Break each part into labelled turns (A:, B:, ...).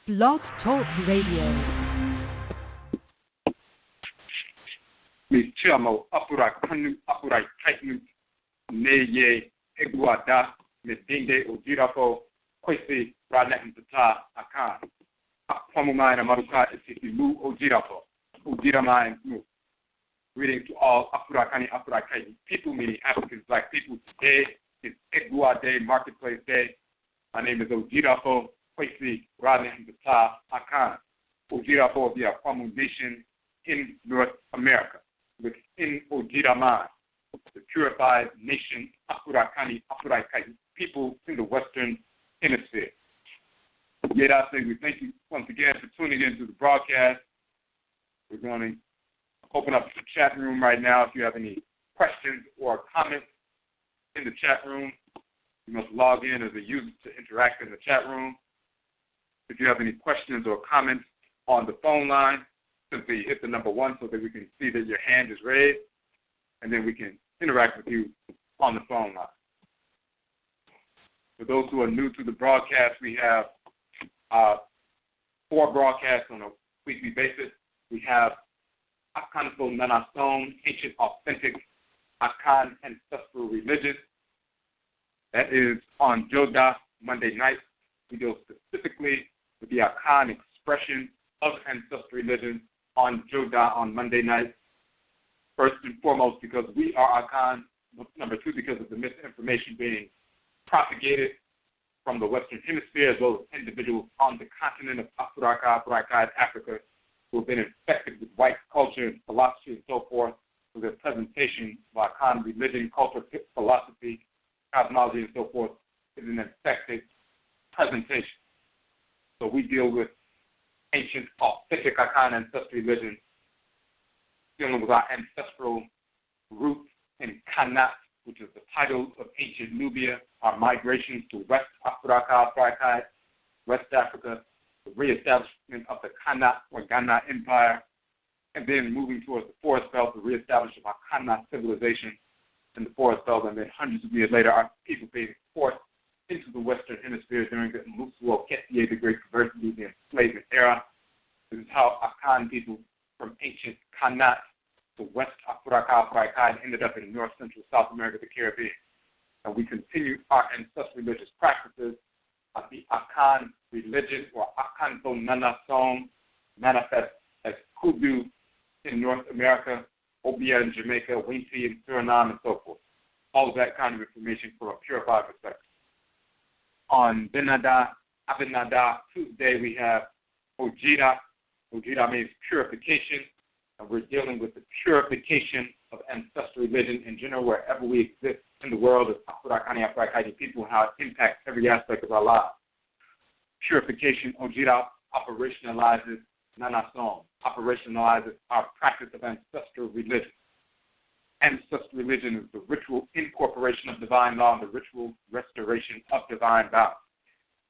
A: Blog Talk Radio.
B: Mi chiamo Afurakanu, Afuraitkaitnut, Neye, EGUA da, Medinde Ojirafo, Kwesi, Ranet Tata, Akan. Akwamumai Maruka Isilu Ojirafo, Ojiramai Mu. Greeting to all Afurakani, Afuraitkaitnut people, meaning Africans, Black people. Today is EGUA Day, Marketplace Day. My name is Ojirafo, Kwesi, Ranet Tata, Akan. Ojirafo, the Akwamu Nation in North America. Within Ojiraman, the purified nation, Afurakani, Afuraitkaitnut people in the Western Hemisphere. Yet I say we thank you once again for tuning in to the broadcast. We're going to open up the chat room right now. If you have any questions or comments in the chat room, you must log in as a user to interact in the chat room. If you have any questions or comments on the phone line, simply hit the number 1 so that we can see that your hand is raised, and then we can interact with you on the phone line. For those who are new to the broadcast, we have 4 broadcasts on a weekly basis. We have Afurakanu Nationalism, Ancient Authentic Akan Ancestral Religious. That is on Joda Monday night. We deal specifically with the Akan expression of ancestral religion on Joda on Monday night. First and foremost, because we are Akan. Number 2, because of the misinformation being propagated from the Western Hemisphere, as well as individuals on the continent of Afuraitkaitnut, Africa, who have been infected with white culture and philosophy and so forth, so their presentation of Akan religion, culture, philosophy, cosmology, and so forth is an infected presentation. So we deal with ancient, authentic Akan ancestral religion, dealing with our ancestral roots in Kanat, which is the title of ancient Nubia, our migrations to West Afuraitkaitnut, West Africa, the reestablishment of the Kanat or Ghana Empire, and then moving towards the Forest Belt, the reestablishment of our Kanat civilization in the Forest Belt, and then hundreds of years later, our people being forced into the Western Hemisphere during the Musuo Ketie, the Great Conversion, the enslavement era. This is how Akan people from ancient Kanat to West Afuraitkaitnut ended up in North Central South America, the Caribbean. And we continue our ancestral religious practices of the Akan religion, or Akanto Nationalism, manifest as Kudu in North America, Obia in Jamaica, Winti in Suriname, and so forth. All of that kind of information from a purified perspective. On Benada, Abenada Tuesday, we have Ojira. Ojira means purification, and we're dealing with the purification of ancestral religion in general, wherever we exist in the world as Afurakani, Afuraitkaitnut people, and how it impacts every aspect of our lives. Purification, Ojira operationalizes Nanasom, operationalizes our practice of ancestral religion. Ancestral religion is the ritual incorporation of divine law and the ritual restoration of divine balance.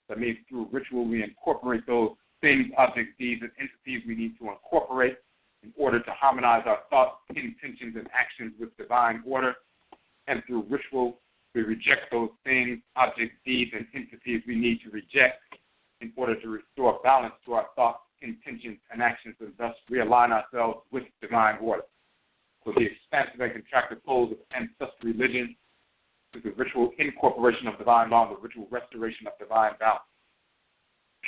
B: That means through ritual we incorporate those things, objects, deeds, and entities we need to incorporate in order to harmonize our thoughts, intentions, and actions with divine order. And through ritual we reject those things, objects, deeds, and entities we need to reject in order to restore balance to our thoughts, intentions, and actions, and thus realign ourselves with divine order. So the expansive and contracted poles of ancestral religion is the ritual incorporation of divine law and the ritual restoration of divine balance.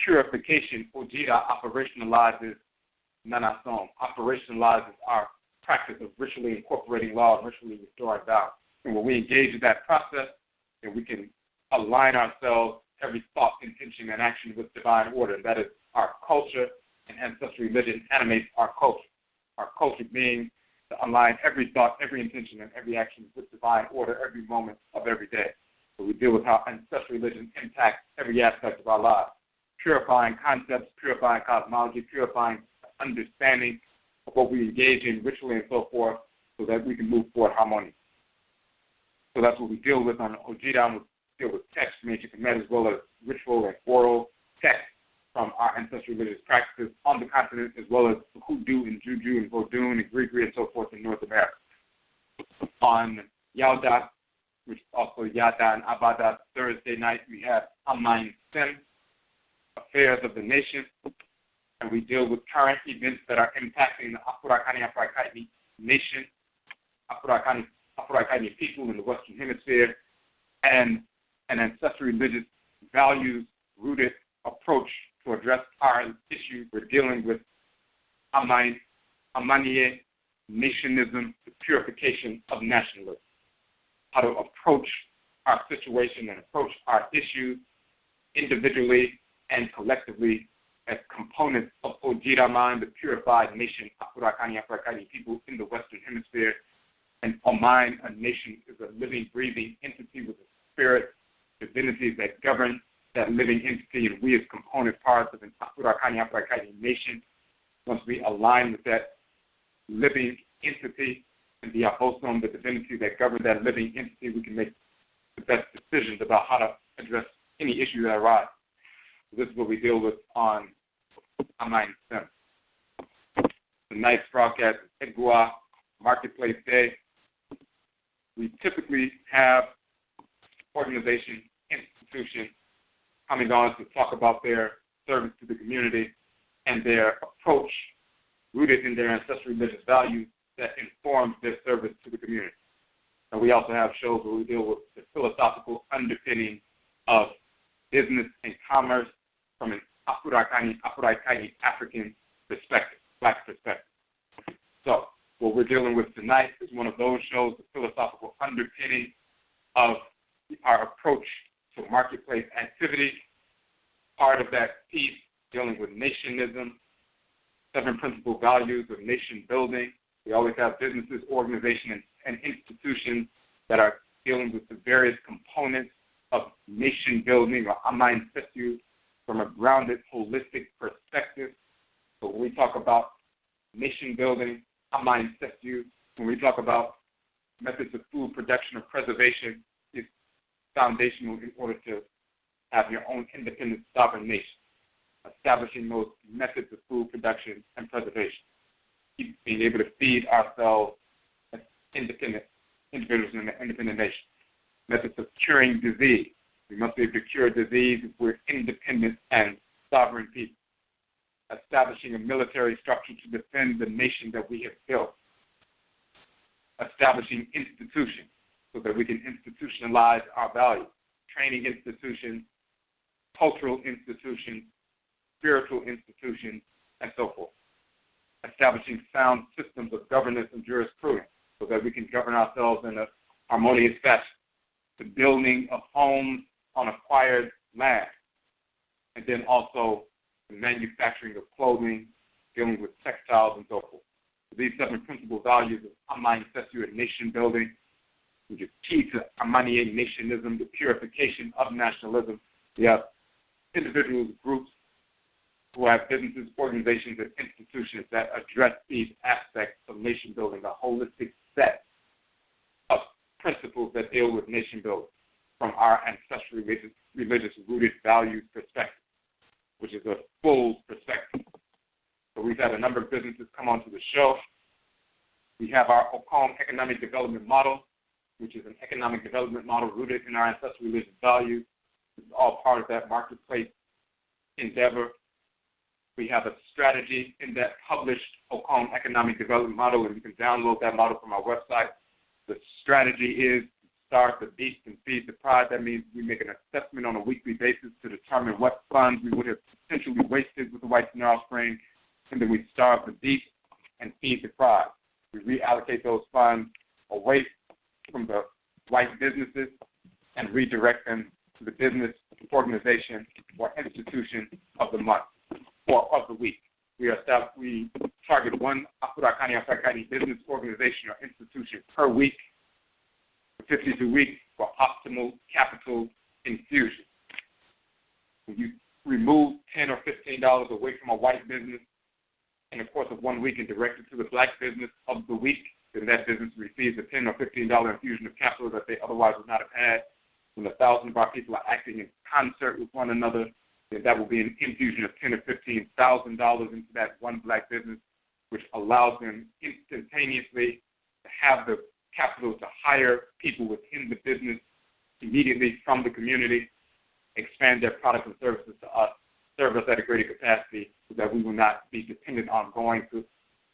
B: Purification, Ojira, operationalizes Nanasom, operationalizes our practice of ritually incorporating law and ritually restoring balance. And when we engage in that process, then we can align ourselves, every thought, intention, and action with divine order. And that is our culture, and ancestral religion animates our culture. Our culture being to align every thought, every intention, and every action with divine order every moment of every day. So we deal with how ancestral religion impacts every aspect of our lives. Purifying concepts, purifying cosmology, purifying understanding of what we engage in ritually and so forth, so that we can move forward harmoniously. So that's what we deal with on Ojira. We deal with text from ancient Kemet, as well as ritual and oral text from our ancestral religious practices on the continent, as well as hoodoo and juju and vodun and Gregory and so forth in North America. On Yauda, which is also Yada and Abada, Thursday night, we have Amain Sim, affairs of the nation, and we deal with current events that are impacting the Afurakani Afuraitkaitnit nation, Afuraitkaitnit people in the Western Hemisphere, and an ancestral religious values-rooted approach to address our issues. We're dealing with AMANEE, Nationism, the Purification of Nationalism, how to approach our situation and approach our issues individually and collectively as components of Ojiraman, the purified nation, Afurakani, Afuraitkaitnit people in the Western Hemisphere. And Oman, a nation, is a living, breathing entity with a spirit, divinities that govern that living entity, and we as component parts of an Afurakani, Afuraitkaitnit nation, once we align with that living entity and the Abosom, the divinity that govern that living entity, we can make the best decisions about how to address any issue that arises. This is what we deal with on AMANEE. Tonight's broadcast is EGUA, Marketplace Day. We typically have organizations, institutions coming on to talk about their service to the community and their approach rooted in their ancestral religious values that informs their service to the community. And we also have shows where we deal with the philosophical underpinning of business and commerce from an Afuraitkaitnit African perspective, Black perspective. So what we're dealing with tonight is one of those shows, the philosophical underpinning of our approach to marketplace activity. Part of that piece dealing with nationism, 7 principal values of nation building. We always have businesses, organizations, and institutions that are dealing with the various components of nation building or AMANEE from a grounded, holistic perspective. So when we talk about nation building, AMANEE, when we talk about methods of food production or preservation, is foundational in order to have your own independent sovereign nation. Establishing those methods of food production and preservation, being able to feed ourselves as independent individuals in an independent nation. Methods of curing disease. We must be able to cure disease if we're independent and sovereign people. Establishing a military structure to defend the nation that we have built. Establishing institutions so that we can institutionalize our values. Training institutions, cultural institutions, spiritual institutions, and so forth. Establishing sound systems of governance and jurisprudence so that we can govern ourselves in a harmonious fashion. The building of homes on acquired land, and then also the manufacturing of clothing, dealing with textiles, and so forth. So these 7 principal values of AMANEE and nation building, which is key to AMANEE nationism, the purification of nationalism. We have individuals, groups, who have businesses, organizations, and institutions that address these aspects of nation building, a holistic set of principles that deal with nation building from our ancestral religious rooted values perspective, which is a full perspective. So we've had a number of businesses come onto the show. We have our Okong economic development model, which is an economic development model rooted in our ancestral religious values. This is all part of that marketplace endeavor. We have a strategy in that published Okong economic development model, and you can download that model from our website. The strategy is starve the beast and feed the pride. That means we make an assessment on a weekly basis to determine what funds we would have potentially wasted with the white Nile Spring, and then we starve the beast and feed the pride. We reallocate those funds away from the white businesses and redirect them to the business, organization, or institution of the month or of the week. We target one Afuraitkaitnit business, organization, or institution per week for 52 weeks for optimal capital infusion. When you remove $10 or $15 away from a white business in the course of 1 week and direct it to the black business of the week, then that business receives a $10 or $15 infusion of capital that they otherwise would not have had. When 1,000 of our people are acting in concert with one another, then that will be an infusion of $10,000 or $15,000 into that one black business, which allows them instantaneously to have the capital to hire people within the business immediately from the community, expand their products and services to us, serve us at a greater capacity so that we will not be dependent on going to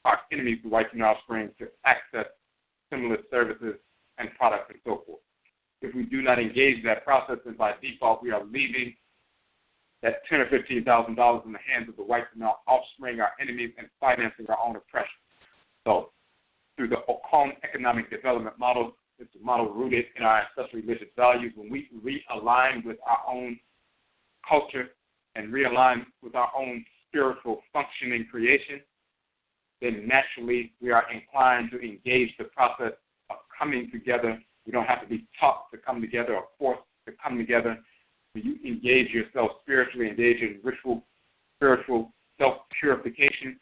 B: our enemies, the white human offspring, to access similar services and products and so forth. If we do not engage that process, then by default we are leaving that $10,000 or $15,000 in the hands of the white human offspring, our enemies, and financing our own oppression. So through the Okon economic development model, it's a model rooted in our ancestral religious values. When we realign with our own culture and realign with our own spiritual functioning creation, then naturally we are inclined to engage the process of coming together. We don't have to be taught to come together or forced to come together. When you engage yourself spiritually, engage in ritual, spiritual self-purification,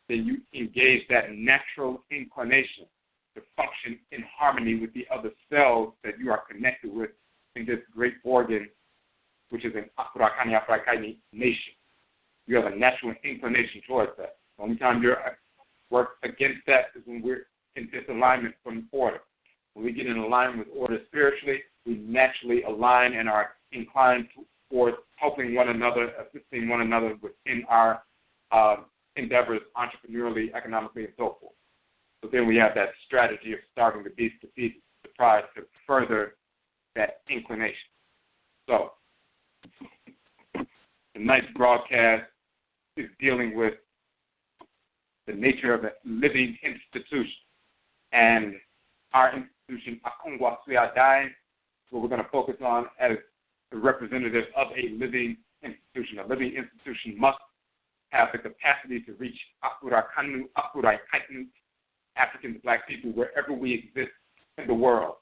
B: then you engage that natural inclination to function in harmony with the other cells that you are connected with in this great organ, which is an Afurakani, Afuraitkaitnut nation. You have a natural inclination towards that. The only time you work against that is when we're in disalignment from order. When we get in alignment with order spiritually, we naturally align and are inclined towards helping one another, assisting one another within our endeavors, entrepreneurially, economically, and so forth. So then we have that strategy of starving the beast to feed the pride to further that inclination. So tonight's broadcast is dealing with the nature of a living institution. And our institution, AKONGUASUA DAN, what we're going to focus on as the representative of a living institution. A living institution must have the capacity to reach Afurakanu, Afuraitkaitnut, African Black people, wherever we exist in the world.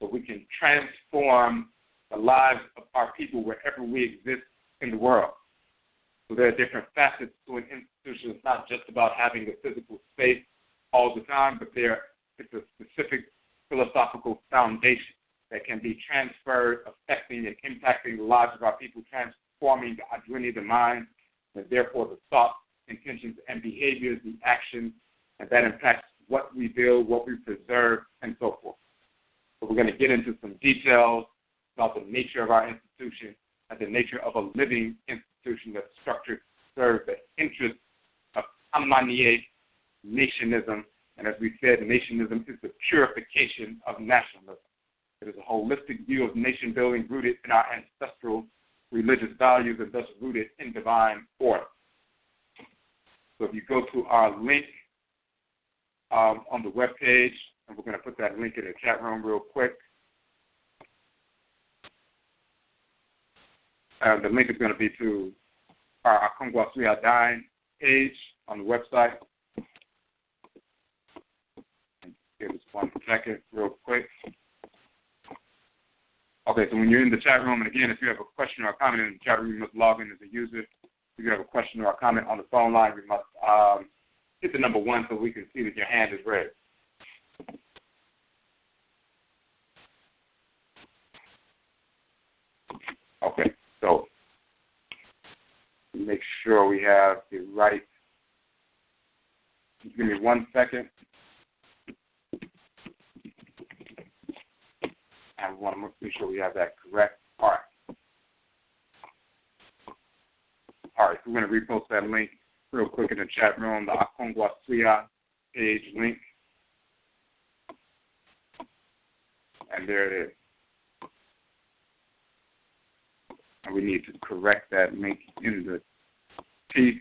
B: So we can transform the lives of our people wherever we exist in the world. So there are different facets to an institution. It's not just about having a physical space all the time, but it's a specific philosophical foundation that can be transferred, affecting and impacting the lives of our people, transforming the identity of the mind, and therefore the thoughts, intentions, and behaviors, the actions, and that impacts what we build, what we preserve, and so forth. So we're going to get into some details about the nature of our institution and the nature of a living institution that's structured to serve the interests of AMANEE, nationism. And as we said, nationism is the purification of nationalism. It is a holistic view of nation building rooted in our ancestral religious values and thus rooted in divine order. So if you go to our link on the webpage, and we're going to put that link in the chat room real quick. The link is going to be to our AKONGUASUA DAN page on the website. Give us 1 second real quick. Okay, so when you're in the chat room, and again, if you have a question or a comment in the chat room, you must log in as a user. If you have a question or a comment on the phone line, you must hit the number 1 so we can see that your hand is raised. Okay, so make sure we have the right. Just give me 1 second. And we want to make sure we have that correct. All right. All right, so we're going to repost that link real quick in the chat room, the AKONGUASUA page link. And there it is. And we need to correct that link in the piece,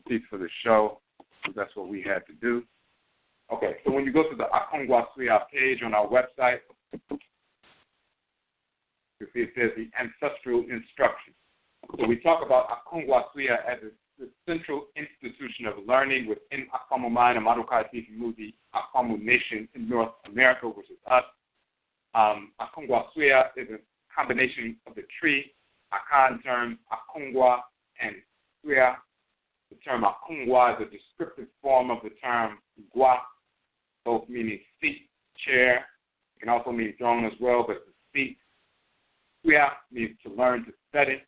B: piece for the show, because that's what we had to do. Okay, so when you go to the AKONGUASUA page on our website, you see it says the Ancestral Instruction. So we talk about AKONGUASUA as the central institution of learning within Akwamu Mine and Marukai the Akwamu Nation in North America, which is us. AKONGUASUA is a combination of the tree, Akan term, Akongwa, and Suya. The term Akongwa is a descriptive form of the term Gua, both meaning seat, chair. It can also mean throne as well, but the seat. Suya means to learn, to study.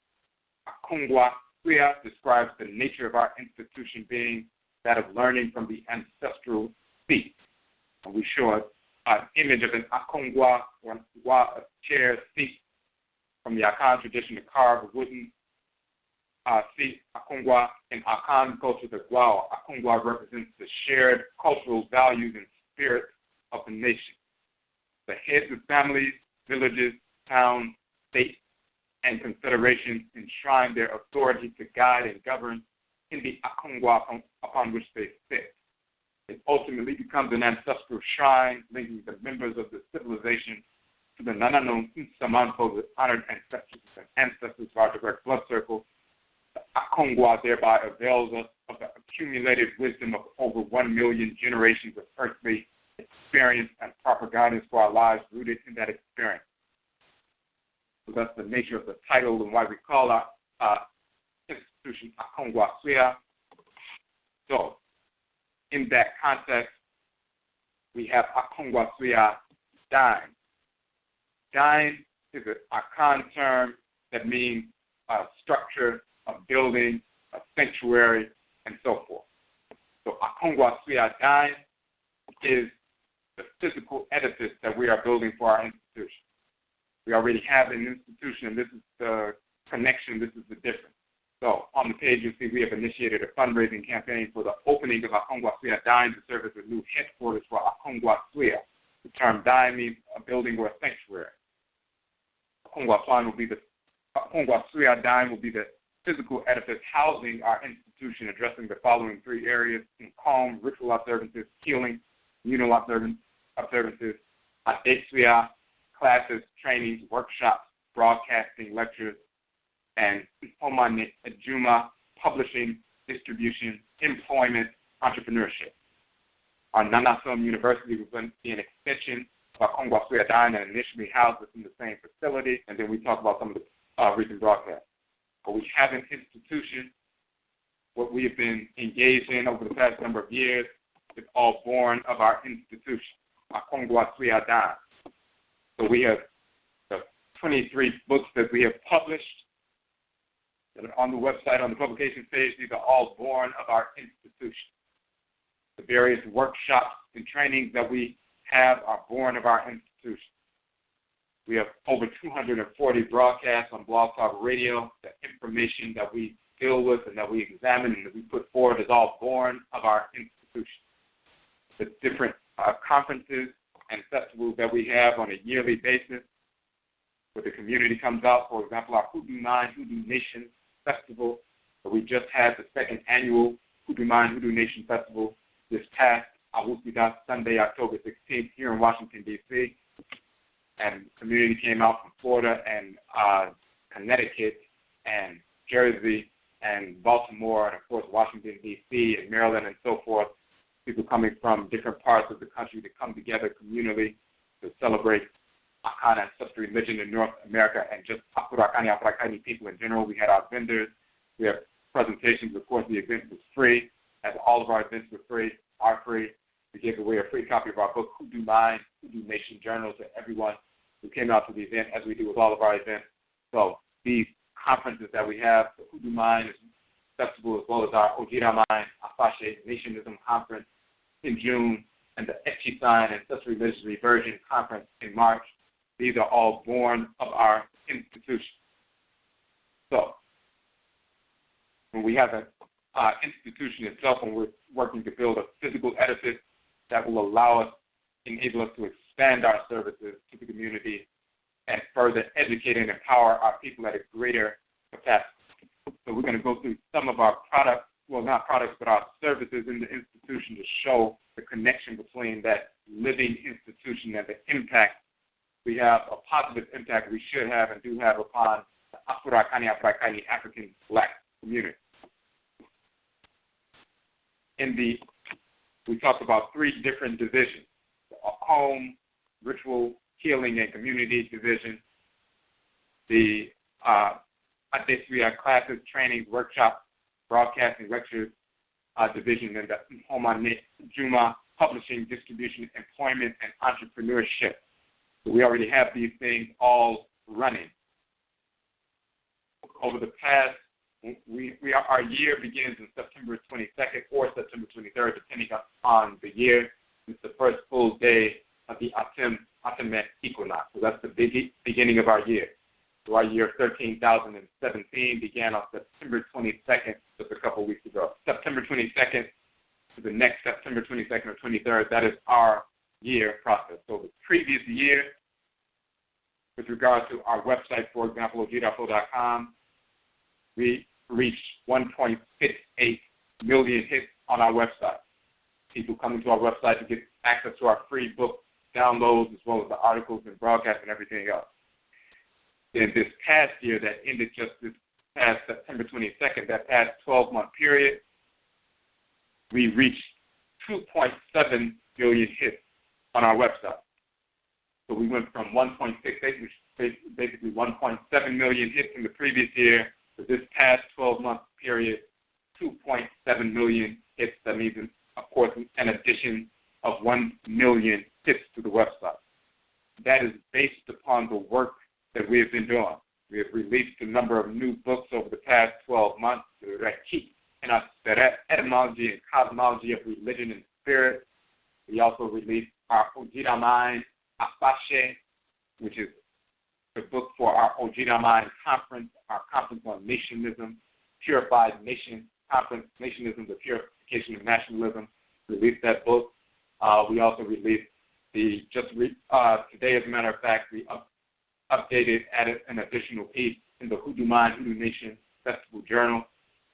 B: AKONGUASUA describes the nature of our institution being that of learning from the ancestral seat. And we show an image of an Akongwa, or a chair, seat, from the Akan tradition to carve wooden seat, Akongua. In Akan culture, the Guao, Akongua represents the shared cultural values and spirit of the nation. The heads of families, villages, towns, states, and confederations enshrine their authority to guide and govern in the Akongua upon which they sit. It ultimately becomes an ancestral shrine linking the members of the civilization to the Nananong Samanpo, the honored ancestors of our direct blood circle. The Akongua thereby avails us of the accumulated wisdom of over 1 million generations of earthly experience and proper guidance for our lives rooted in that experience. So that's the nature of the title and why we call our institution AKONGUASUA. So in that context, we have AKONGUASUA DAN. DAN is an Akan term that means a structure, a building, a sanctuary, and so forth. So AKONGUASUA DAN is the physical edifice that we are building for our institution. We already have an institution, and this is the connection, this is the difference. So on the page, you'll see we have initiated a fundraising campaign for the opening of AKONGUASUA DAN to serve as a new headquarters for AKONGUASUA. The term DAN means a building or a sanctuary. AKONGUASUA DAN will be the physical edifice housing our institution, addressing the following 3 areas: in calm, ritual observances, healing, communal observances, Adetsuya, classes, trainings, workshops, broadcasting, lectures, and NHOMA, publishing, distribution, employment, entrepreneurship. Our Nationism University will be an extension of AKONGUASUA DAN and initially housed within the same facility, and then we talk about some of the recent broadcasts. But we have an institution. What we have been engaged in over the past number of years is all born of our institution, AKONGUASUA DAN. So we have the 23 books that we have published that are on the website, on the publication page. These are all born of our institution. The various workshops and trainings that we have are born of our institution. We have over 240 broadcasts on Blog Talk Radio. The information that we deal with and that we examine and that we put forward is all born of our institution. The different conferences and festivals that we have on a yearly basis where the community comes out. For example, our Hoodoo Nation Festival. So we just had the 2nd annual Hoodoo Nation Festival this past Sunday, October 16th here in Washington, D.C. And the community came out from Florida and Connecticut and Jersey and Baltimore and, of course, Washington, D.C. and Maryland and so forth. People coming from different parts of the country to come together communally to celebrate Akan ancestral religion in North America and just Afurakani, Afuraitkaitnit people in general. We had our vendors. We have presentations. Of course, the event was free, as all of our events are free. We gave away a free copy of our book, Hoodoo Nation Journal, to everyone who came out to the event, as we do with all of our events. So these conferences that we have, the Hoodoo Festival, as well as our Ojira Afashe Nationism Conference in June, and the Echisan Ancestral Religious Reversion Conference in March. These are all born of our institution. So when we have an institution itself, and we're working to build a physical edifice that will enable us to expand our services to the community and further educate and empower our people at a greater capacity. So we're going to go through some of our products, well, not products, but our services in the institution to show the connection between that living institution and the impact we have, a positive impact we should have and do have upon the Afurakani, Afuraitkaitnit African Black community. We talked about 3 different divisions: a home, ritual, healing, and community division, the Adetsuya classes, trainings, workshops, broadcasting, lectures division, and the NHOMA, publishing, distribution, employment, and entrepreneurship. So we already have these things all running. Over the past, our year begins in September 22nd or September 23rd, depending on the year. It's the first full day of the Atemet equinox. So that's the beginning of our year. So our year 13,017 began on September 22nd, just a couple weeks ago. September 22nd to the next September 22nd or 23rd, that is our year process. So the previous year, with regard to our website, for example, ogidafo.com, we reached 1.68 million hits on our website. People coming to our website to get access to our free book downloads as well as the articles and broadcasts and everything else. In this past year that ended just this past September 22nd, that past 12-month period, we reached 2.7 million hits on our website. So we went from 1.68, which is basically 1.7 million hits in the previous year, to this past 12-month period, 2.7 million hits. That means, of course, an addition of 1 million hits to the website. That is based upon the work that we have been doing. We have released a number of new books over the past 12 months, the Etymology and Cosmology of Religion and Spirit. We also released our Ojidamine Afashe, which is the book for our Ojidamine conference, our conference on nationism, Purified Nation Conference, Nationism, the Purification of Nationalism. Released that book. We also released today, as a matter of fact, we updated, added an additional piece in the Hoodoo Mind, Hoodoo Nation Festival Journal,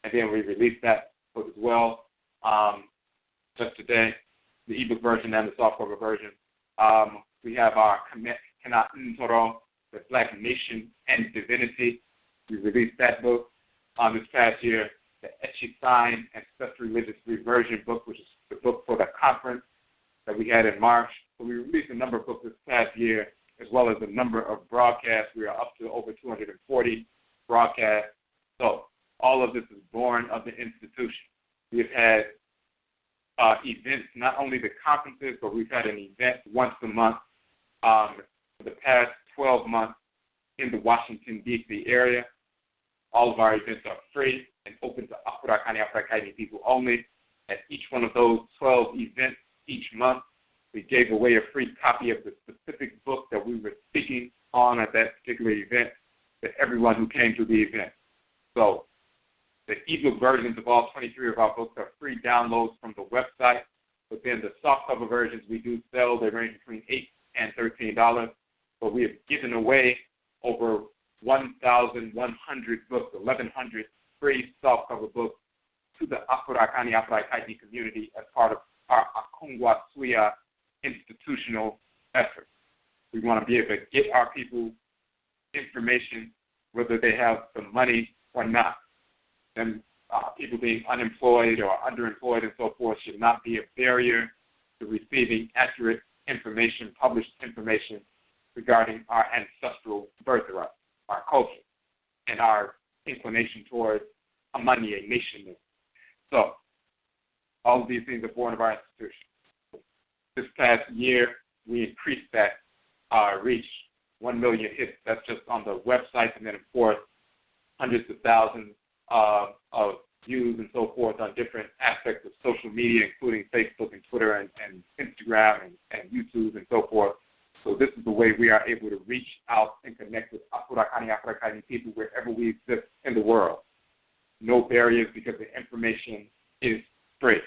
B: and then we released that book as well just today, the ebook version and the softcover version. We have our Kana Ntoro, the Black Nation and Divinity. We released that book this past year. The Echisign Ancestral Religious Reversion book, which is the book for the conference that we had in March. So we released a number of books this past year, as well as a number of broadcasts. We are up to over 240 broadcasts. So all of this is born of the institution. We have had events, not only the conferences, but we've had an event once a month for the past 12 months in the Washington, D.C. area. All of our events are free and open to Afurakani, Afuraitkaitnit people only. At each one of those 12 events each month, we gave away a free copy of the specific book that we were speaking on at that particular event to everyone who came to the event. So the ebook versions of all 23 of our books are free downloads from the website. But then the softcover versions we do sell, they range between $8 and $13. But we have given away over 1,100 books, 1,100 free softcover books to the Afurakani, Afuraitkaitnit community as part of our AKONGUASUA institutional effort. We want to be able to get our people information, whether they have the money or not. And people being unemployed or underemployed and so forth should not be a barrier to receiving accurate information, published information regarding our ancestral birthright, our culture, and our inclination towards AMANEE, nationism. So all of these things are born of our institution. This past year, we increased that reach, 1 million hits. That's just on the website, and then, of course, hundreds of thousands of views and so forth on different aspects of social media, including Facebook and Twitter and Instagram and YouTube and so forth. So this is the way we are able to reach out and connect with Afurakani, Afuraitkaitnit people wherever we exist in the world. No barriers, because the information is free.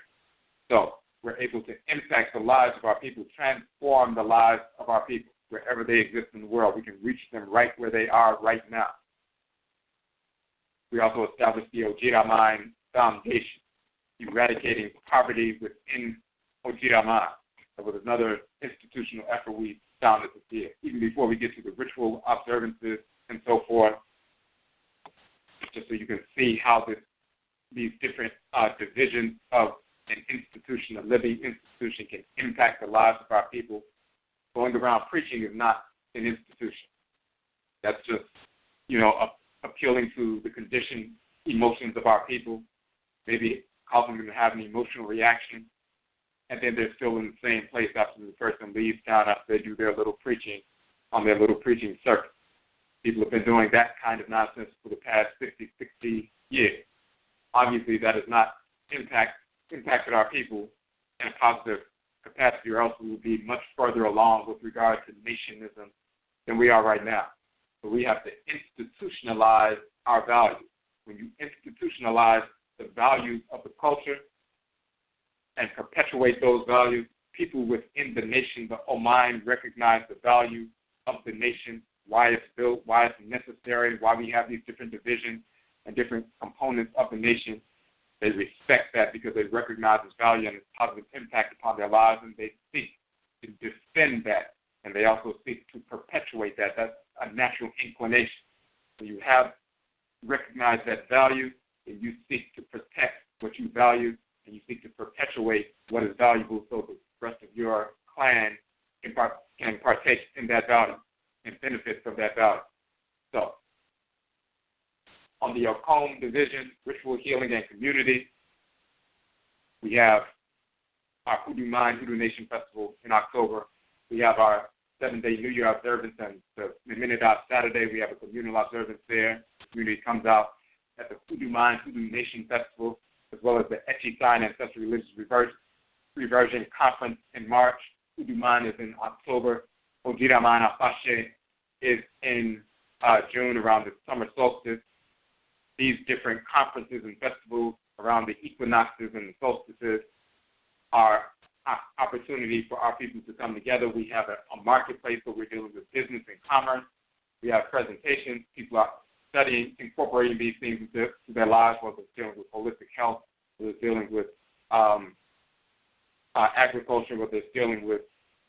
B: So we're able to impact the lives of our people, transform the lives of our people wherever they exist in the world. We can reach them right where they are right now. We also established the Ojidamine Foundation, eradicating poverty within Ojidamine. That was another institutional effort we founded this year. Even before we get to the ritual observances and so forth, just so you can see how these different divisions of an institution, a living institution, can impact the lives of our people. Going around preaching is not an institution. That's just, appealing to the conditioned emotions of our people, maybe causing them to have an emotional reaction, and then they're still in the same place after the person leaves town, after they do their little preaching on their little preaching circuit. People have been doing that kind of nonsense for the past 50, 60 years. Obviously, that has not impacted our people in a positive capacity, or else we would be much further along with regard to nationism than we are right now. So we have to institutionalize our values. When you institutionalize the values of the culture and perpetuate those values, people within the nation, the Oman, recognize the value of the nation, why it's built, why it's necessary, why we have these different divisions and different components of the nation. They respect that because they recognize its value and its positive impact upon their lives, and they seek to defend that, and they also seek to perpetuate that. That's a natural inclination. When you have recognized that value, and you seek to protect what you value, and you seek to perpetuate what is valuable so the rest of your clan can partake in that value and benefit from that value. So, on the Okom division, Ritual Healing and Community, we have our Hoodoo Mind, Hoodoo Nation Festival in October. We have our 7-day New Year observance, and the Minute Saturday, we have a communal observance there. The community comes out at the Hoodoo Mind, Hoodoo Nation Festival, as well as the Echikai and Ancestral Religious Reversion Conference in March. Hoodoo Mind is in October. Ojiraman Afashe is in June around the summer solstice. These different conferences and festivals around the equinoxes and the solstices are an opportunity for our people to come together. We have a marketplace where we're dealing with business and commerce. We have presentations. People are studying, incorporating these things into their lives, whether it's dealing with holistic health, whether it's dealing with agriculture, whether it's dealing with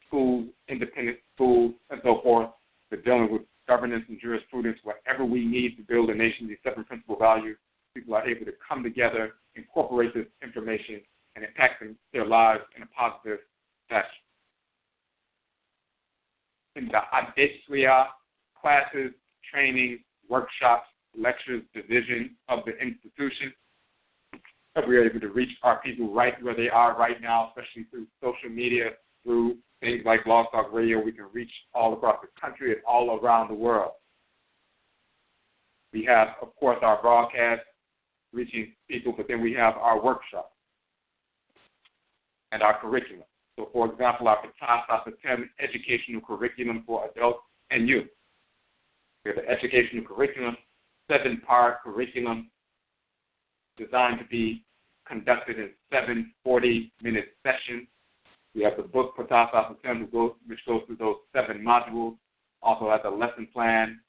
B: schools, independent schools, and so forth. They're dealing with governance and jurisprudence, whatever we need to build a nation, these 7 principal values. People are able to come together, incorporate this information, and impact their lives in a positive fashion. In the Adesua classes, training, workshops, lectures division of the institution, we're able to reach our people right where they are right now, especially through social media, through things like Blog Talk Radio. We can reach all across the country and all around the world. We have, of course, our broadcast reaching people, but then we have our workshops and our curriculum. So, for example, our Patasa educational curriculum for adults and youth. We have the educational curriculum, 7-part curriculum designed to be conducted in 7 40-minute sessions. We have the book, Patasa, which goes through those 7 modules. Also has a lesson plan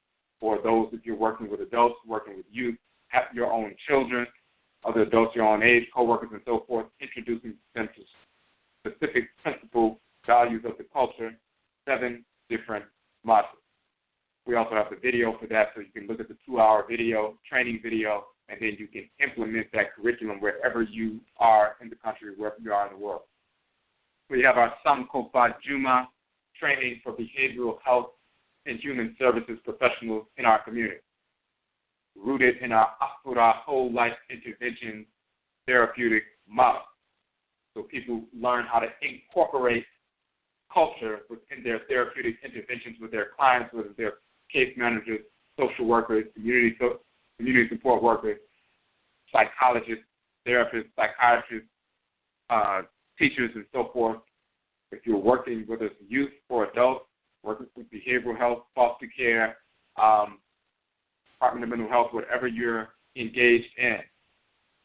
B: for those if you're working with adults, working with youth, have your own children, other adults your own age, co-workers, and so forth, introducing them to specific principal values of the culture, 7 different modules. We also have the video for that, so you can look at the 2-hour video, training video, and then you can implement that curriculum wherever you are in the country, wherever you are in the world. We have our Samkopa Juma training for behavioral health and human services professionals in our community, rooted in our Afura whole life intervention therapeutic model. So people learn how to incorporate culture within their therapeutic interventions with their clients, whether they're case managers, social workers, community support workers, psychologists, therapists, psychiatrists, teachers, and so forth. If you're working, whether it's youth or adults, working with behavioral health, foster care, Department of Mental Health, whatever you're engaged in,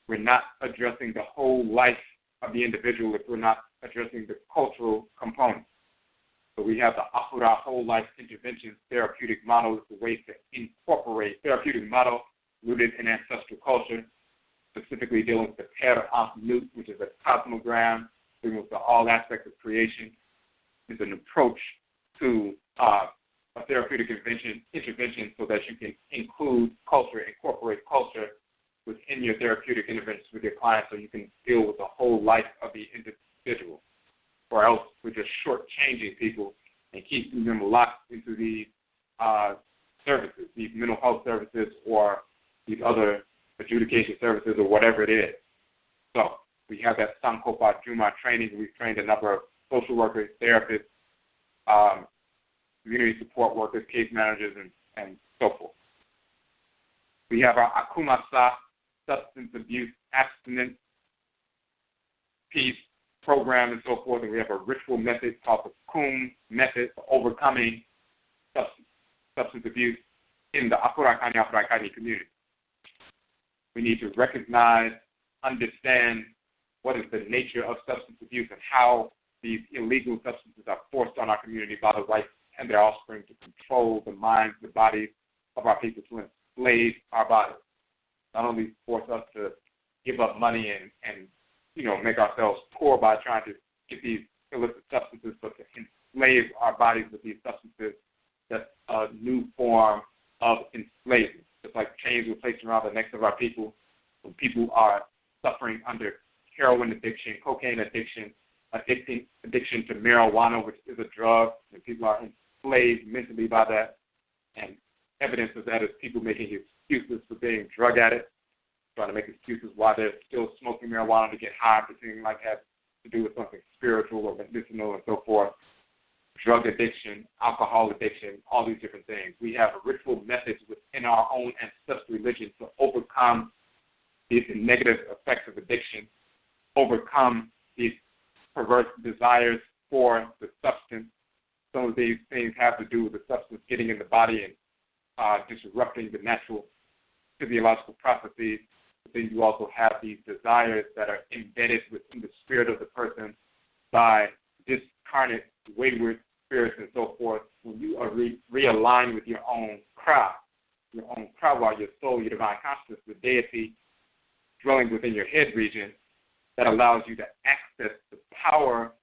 B: we're not addressing the whole life of the individual if we're not addressing the cultural component. So we have the Afura whole life intervention therapeutic model as a way to incorporate therapeutic model rooted in ancestral culture, specifically dealing with the Purification, which is a cosmogram, dealing with all aspects of creation, is an approach to a therapeutic intervention so that you can include culture, incorporate culture within your therapeutic interventions with your clients so you can deal with the whole life of the individual. Or else we're just shortchanging people and keeping them locked into these services, these mental health services or these other adjudication services or whatever it is. So we have that Sankopa Juma training. We've trained a number of social workers, therapists, community support workers, case managers, and so forth. We have our Akumasa substance abuse abstinence piece program and so forth, and we have a ritual method called the Kum method for overcoming substance abuse. in the Afurakani, Afuraitkaitnut community. We need to recognize, understand what is the nature of substance abuse and how these illegal substances are forced on our community by the whites and their offspring to control the minds, the bodies of our people, to enslave our bodies. Not only force us to give up money and make ourselves poor by trying to get these illicit substances, but to enslave our bodies with these substances. That's a new form of enslavement. Just like chains were placed around the necks of our people, when people are suffering under heroin addiction, cocaine addiction, addiction to marijuana, which is a drug, and people are enslaved mentally by that. And evidence of that is people making excuses for being drug addicts, trying to make excuses why they're still smoking marijuana to get high, pretending like it has to do with something spiritual or medicinal and so forth. Drug addiction, alcohol addiction, all these different things. We have ritual methods within our own ancestral religion to overcome these negative effects of addiction, overcome these perverse desires for the substance. Some of these things have to do with the substance getting in the body and disrupting the natural physiological processes. But then you also have these desires that are embedded within the spirit of the person by discarnate, wayward spirits and so forth. When you are realigned with your own craft, your soul, your divine consciousness, the deity dwelling within your head region, that allows you to access the power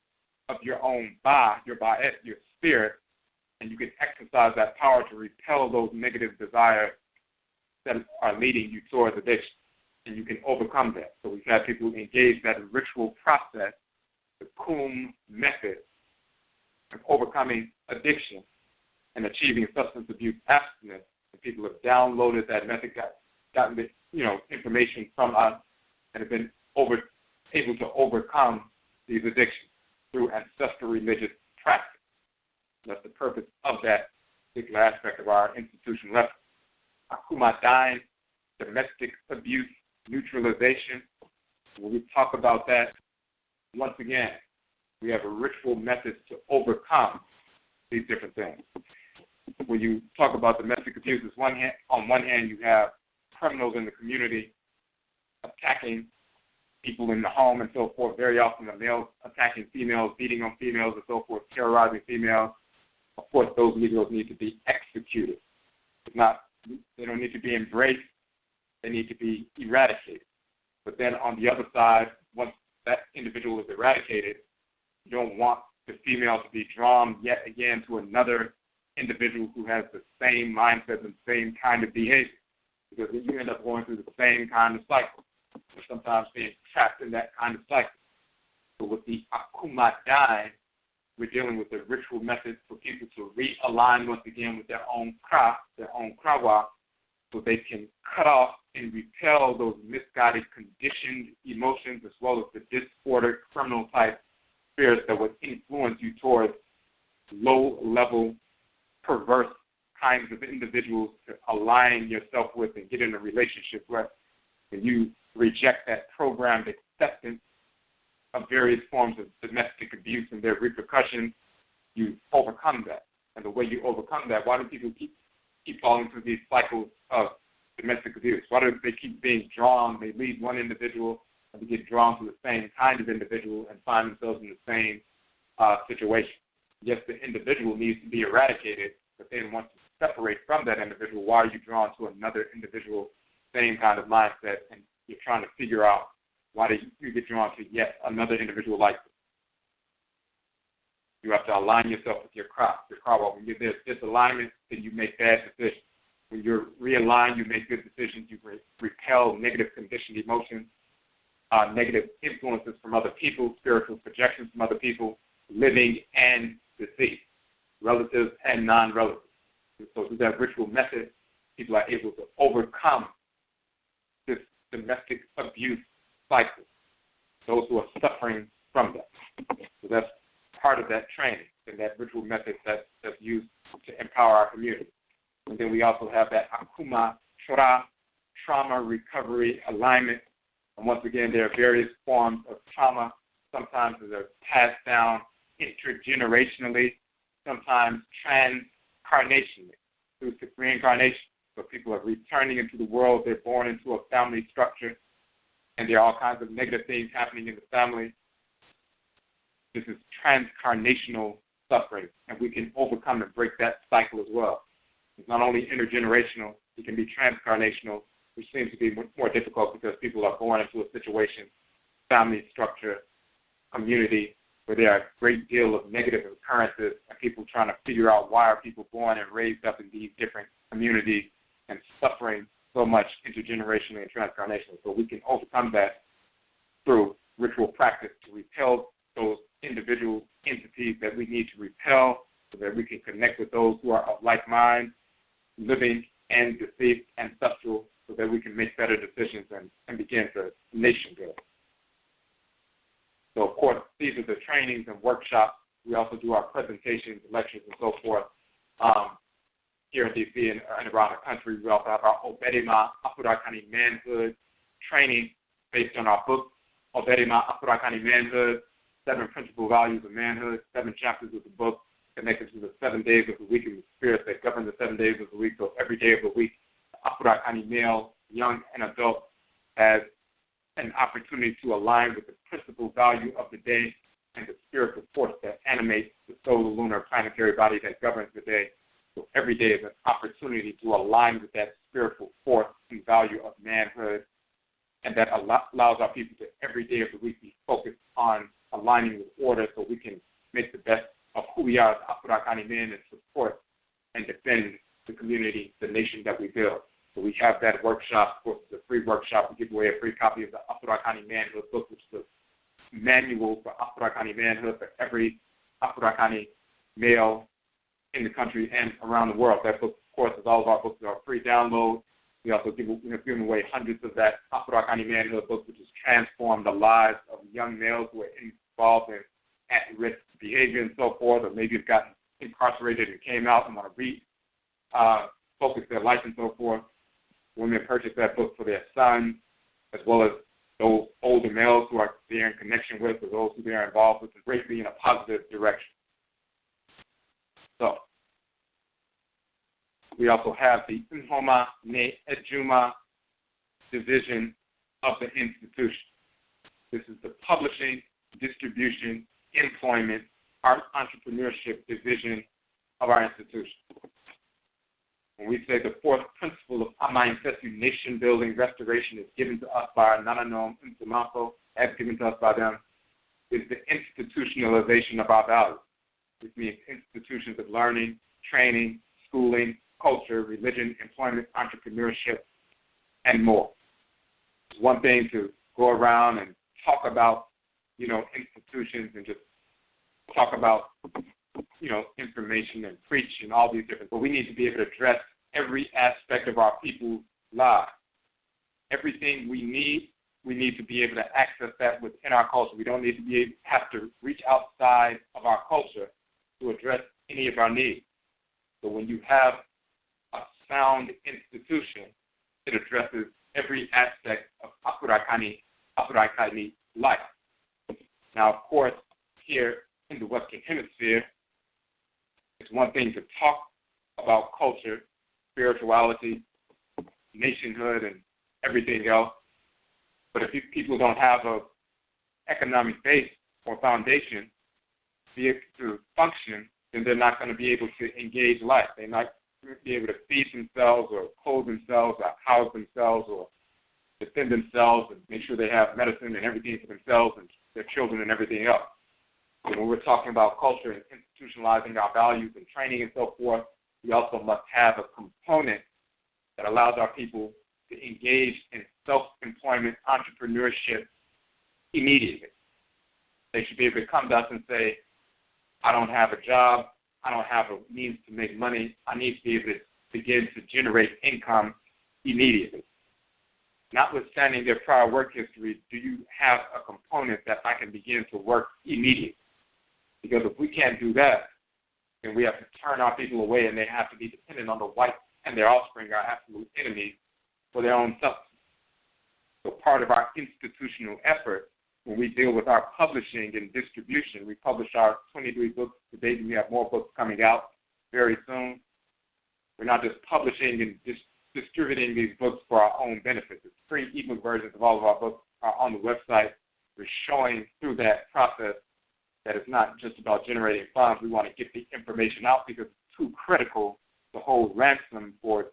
B: of your own your spirit, and you can exercise that power to repel those negative desires that are leading you towards addiction, and you can overcome that. So we've had people engage that ritual process, the KUM method of overcoming addiction and achieving substance abuse abstinence. And people have downloaded that method, gotten the information from us, and have been able to overcome these addictions through ancestral religious practice. That's the purpose of that particular aspect of our institution. AKONGUASUA DAN, domestic abuse neutralization. When we talk about that, once again, we have a ritual method to overcome these different things. When you talk about domestic abuse, on one hand you have criminals in the community attacking people in the home and so forth. Very often the males attacking females, beating on females and so forth, terrorizing females. Of course, those Negroes need to be executed. They don't need to be embraced. They need to be eradicated. But then on the other side, once that individual is eradicated, you don't want the female to be drawn yet again to another individual who has the same mindset and same kind of behavior, because then you end up going through the same kind of cycle, or sometimes being trapped in that kind of cycle. So with the AKONGUASUA DAN, we're dealing with the ritual methods for people to realign once again with their own craft, their own krawa, so they can cut off and repel those misguided, conditioned emotions, as well as the disordered, criminal-type spirits that would influence you towards low-level, perverse kinds of individuals to align yourself with and get in a relationship with. When you reject that programmed acceptance of various forms of domestic abuse and their repercussions, you overcome that. And the way you overcome that, why do people keep falling through these cycles of domestic abuse? Why do they keep being drawn? They leave one individual and they get drawn to the same kind of individual and find themselves in the same situation. Yes, the individual needs to be eradicated, but then once you separate from that individual, why are you drawn to another individual, same kind of mindset, and you're trying to figure out why do you get drawn to yet another individual like this? You have to align yourself with your craft. When there's disalignment, then you make bad decisions. When you're realigned, you make good decisions. You repel negative conditioned emotions, negative influences from other people, spiritual projections from other people, living and deceased, relatives and non-relatives. And so through that ritual method, people are able to overcome this domestic abuse cycle, those who are suffering from that. So that's part of that training and that ritual method that's used to empower our community. And then we also have that Akuma Shora, trauma recovery alignment. And once again, there are various forms of trauma. Sometimes they're passed down intergenerationally, sometimes transcarnationally through reincarnation. So people are returning into the world. They're born into a family structure, and there are all kinds of negative things happening in the family. This is transcarnational suffering, and we can overcome and break that cycle as well. It's not only intergenerational, it can be transcarnational, which seems to be more difficult because people are born into a situation, family structure, community, where there are a great deal of negative occurrences and people trying to figure out why are people born and raised up in these different communities and suffering so much intergenerationally and transcarnationally. So we can overcome that through ritual practice to repel those individual entities that we need to repel so that we can connect with those who are of like mind, living and deceased, ancestral, so that we can make better decisions and begin to nation build. So, of course, these are the trainings and workshops. We also do our presentations, lectures, and so forth here in D.C. and around the country. We also have our Obedima Afurakani Manhood training based on our book, Obedima Afurakani Manhood, 7 Principal Values of Manhood, 7 chapters of the book connected to the 7 days of the week and the spirits that govern the 7 days of the week. So every day of the week, the Afurakani male, young and adult, has an opportunity to align with the principal value of the day and the spiritual force that animates the solar lunar planetary body that governs the day. So every day is an opportunity to align with that spiritual force and value of manhood, and that allows our people to every day of the week be focused on aligning with order so we can make the best of who we are as Afurakani men and support and defend the community, the nation that we build. So we have that workshop. Of course, it's a free workshop. We give away a free copy of the Afurakani Manhood book, which is a manual for Afurakani manhood for every Afurakani male in the country and around the world. That book, of course, as all of our books are free download. We also give away hundreds of that Afurakani Manhood book, which has transformed the lives of young males who are involved in at-risk behavior and so forth, or maybe have gotten incarcerated and came out and want to focus their life and so forth. Women purchase that book for their sons, as well as those older males who are there in connection with, or those who they are involved with, greatly in a positive direction. So, we also have the NHOMA, EGUA division of the institution. This is the publishing, distribution, employment, art entrepreneurship division of our institution. When we say the 4th principle of AMANEE Nationbuilding restoration is given to us by our Nananom Ntumako, as given to us by them, is the institutionalization of our values, which means institutions of learning, training, schooling, culture, religion, employment, entrepreneurship, and more. It's one thing to go around and talk about, institutions and just talk about, information and preach and all these different, but we need to be able to address every aspect of our people's lives. Everything we need to be able to access that within our culture. We don't need to have to reach outside of our culture to address any of our needs. So when you have a sound institution, it addresses every aspect of Afuraitkaitnit life. Now, of course, here in the Western Hemisphere, it's one thing to talk about culture, spirituality, nationhood, and everything else. But if people don't have an economic base or foundation to be able to function, then they're not going to be able to engage life. They're not going to be able to feed themselves or clothe themselves or house themselves or defend themselves and make sure they have medicine and everything for themselves and their children and everything else. So when we're talking about culture and institutionalizing our values and training and so forth, we also must have a component that allows our people to engage in self-employment, entrepreneurship immediately. They should be able to come to us and say, I don't have a job, I don't have a means to make money, I need to be able to begin to generate income immediately. Notwithstanding their prior work history, do you have a component that I can begin to work immediately? Because if we can't do that, then we have to turn our people away and they have to be dependent on the whites and their offspring, our absolute enemies, for their own substance. So part of our institutional effort, when we deal with our publishing and distribution, we publish our 23 books to date, and we have more books coming out very soon. We're not just publishing and distributing these books for our own benefit. The free ebook versions of all of our books are on the website. We're showing through that process that it's not just about generating funds. We want to get the information out because it's too critical to hold ransom for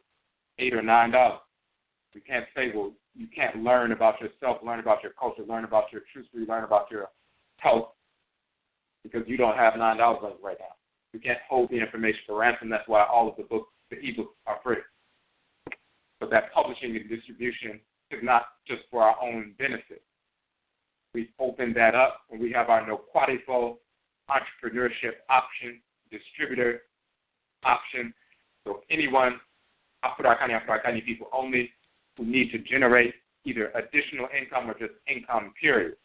B: $8 or $9. We can't say, well, you can't learn about yourself, learn about your culture, learn about your history, learn about your health because you don't have $9 right now. You can't hold the information for ransom. That's why all of the books, the ebooks, are free. But that publishing and distribution is not just for our own benefit. We open that up when we have our no quadifo entrepreneurship option, distributor option. So anyone, Afurakani people only, who need to generate either additional income or just income, period.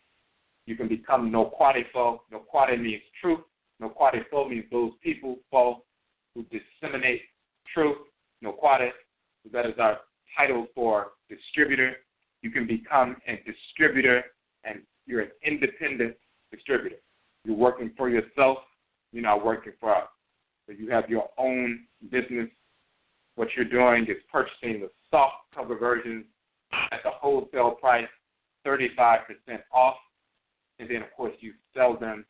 B: You can become no quadifo. No quadi means truth. No quadifo means those people who disseminate truth. No quadi, so that is our title for distributor. You can become a distributor, and you're an independent distributor. You're working for yourself. You're not working for us. So you have your own business. What you're doing is purchasing the soft cover versions at the wholesale price, 35% off, and then, of course, you sell them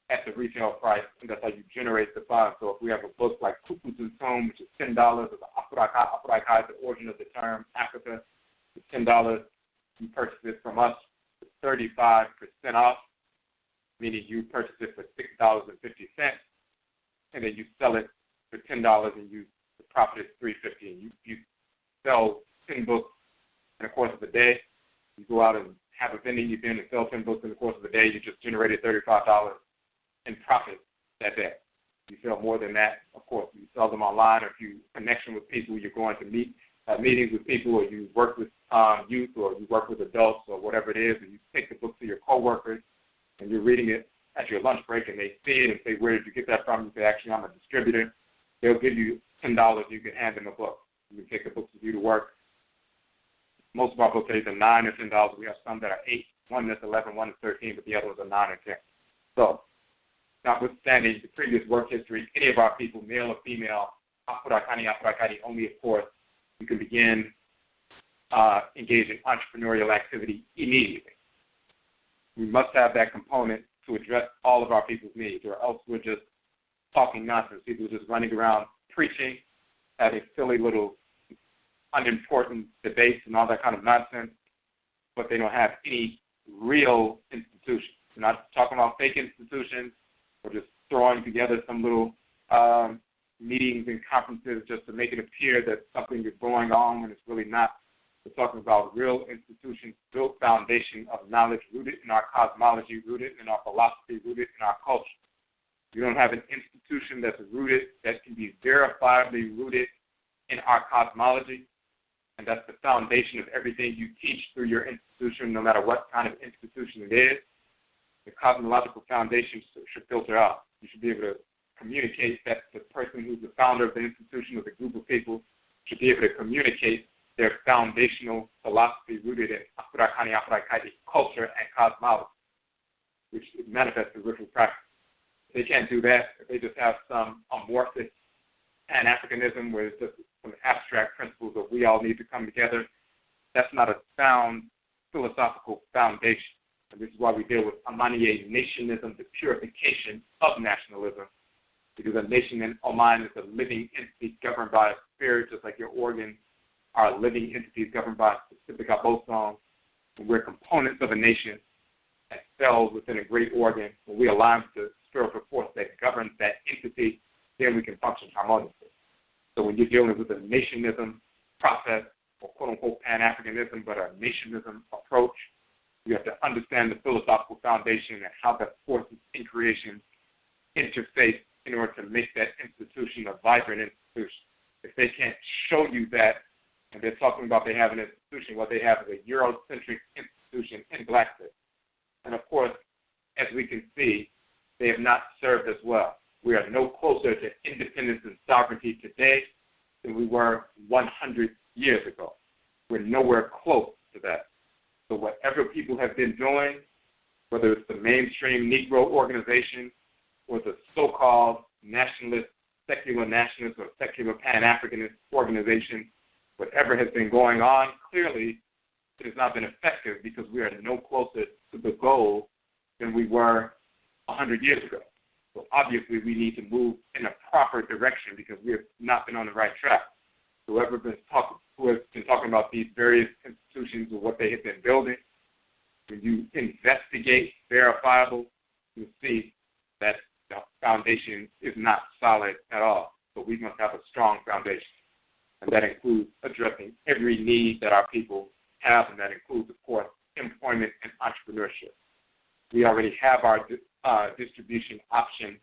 B: at the retail price, and that's how you generate the funds. So if we have a book like Kuku's Home, which is $10, or the Afuraitkaitnut, the origin of the term Africa, is $10, you purchase it from us for 35% off, meaning you purchase it for $6.50, and then you sell it for $10, and the profit is $3.50, and you sell 10 books in the course of a day. You go out and have a vending event and sell 10 books in the course of a day. You just generated $35 in profit that day. You sell more than that, of course. You sell them online, or if you connection with people, you're going to meetings with people, or you work with youth, or you work with adults, or whatever it is, and you take the book to your coworkers, and you're reading it at your lunch break, and they see it and say, where did you get that from? You say, actually, I'm a distributor. They'll give you $10. You can hand them a book. You can take the books with you to work. Most of our books are either $9 or $10. We have some that are $8, one that's $11, one is $13, but the other ones are $9 or $10. So, notwithstanding the previous work history, any of our people, male or female, Afurakani, Afuraitkaitnut, only, of course, you can begin engage in entrepreneurial activity immediately. We must have that component to address all of our people's needs, or else we're just talking nonsense. People are just running around preaching, having silly little unimportant debates and all that kind of nonsense, but they don't have any real institutions. We're not talking about fake institutions. We're just throwing together some little meetings and conferences just to make it appear that something is going on when it's really not. We're talking about real institutions, built foundation of knowledge rooted in our cosmology, rooted in our philosophy, rooted in our culture. You don't have an institution that's rooted, that can be verifiably rooted in our cosmology, and that's the foundation of everything you teach through your institution, no matter what kind of institution it is. The cosmological foundation should filter out. You should be able to communicate that the person who's the founder of the institution or the group of people should be able to communicate their foundational philosophy rooted in Afurakani, Afuraitkaitnut culture and cosmology, which manifests through ritual practice. They can't do that if they just have some amorphous Pan-Africanism where it's just some abstract principles of we all need to come together. That's not a sound philosophical foundation. And this is why we deal with AMANEE nationism, the purification of nationalism, because a nation in Oman is a living entity governed by a spirit, just like your organs are living entities governed by a specific abosom. And we're components of a nation as cells within a great organ. When we align with the spiritual force that governs that entity, then we can function harmoniously. So when you're dealing with a nationism process, or quote-unquote Pan-Africanism, but a nationism approach, you have to understand the philosophical foundation and how that forces in creation interface in order to make that institution a vibrant institution. If they can't show you that, and they're talking about they have an institution, what they have is a Eurocentric institution in blackface. And of course, as we can see, they have not served us well. We are no closer to independence and sovereignty today than we were 100 years ago. We're nowhere close to that. So whatever people have been doing, whether it's the mainstream Negro organization or the so-called nationalist, secular nationalist, or secular Pan-Africanist organization, whatever has been going on, clearly it has not been effective because we are no closer to the goal than we were 100 years ago. So obviously we need to move in a proper direction because we have not been on the right track. Who has been talking about these various institutions or what they have been building, when you investigate verifiable, you'll see that the foundation is not solid at all. So we must have a strong foundation. And that includes addressing every need that our people have, and that includes, of course, employment and entrepreneurship. We already have our distribution option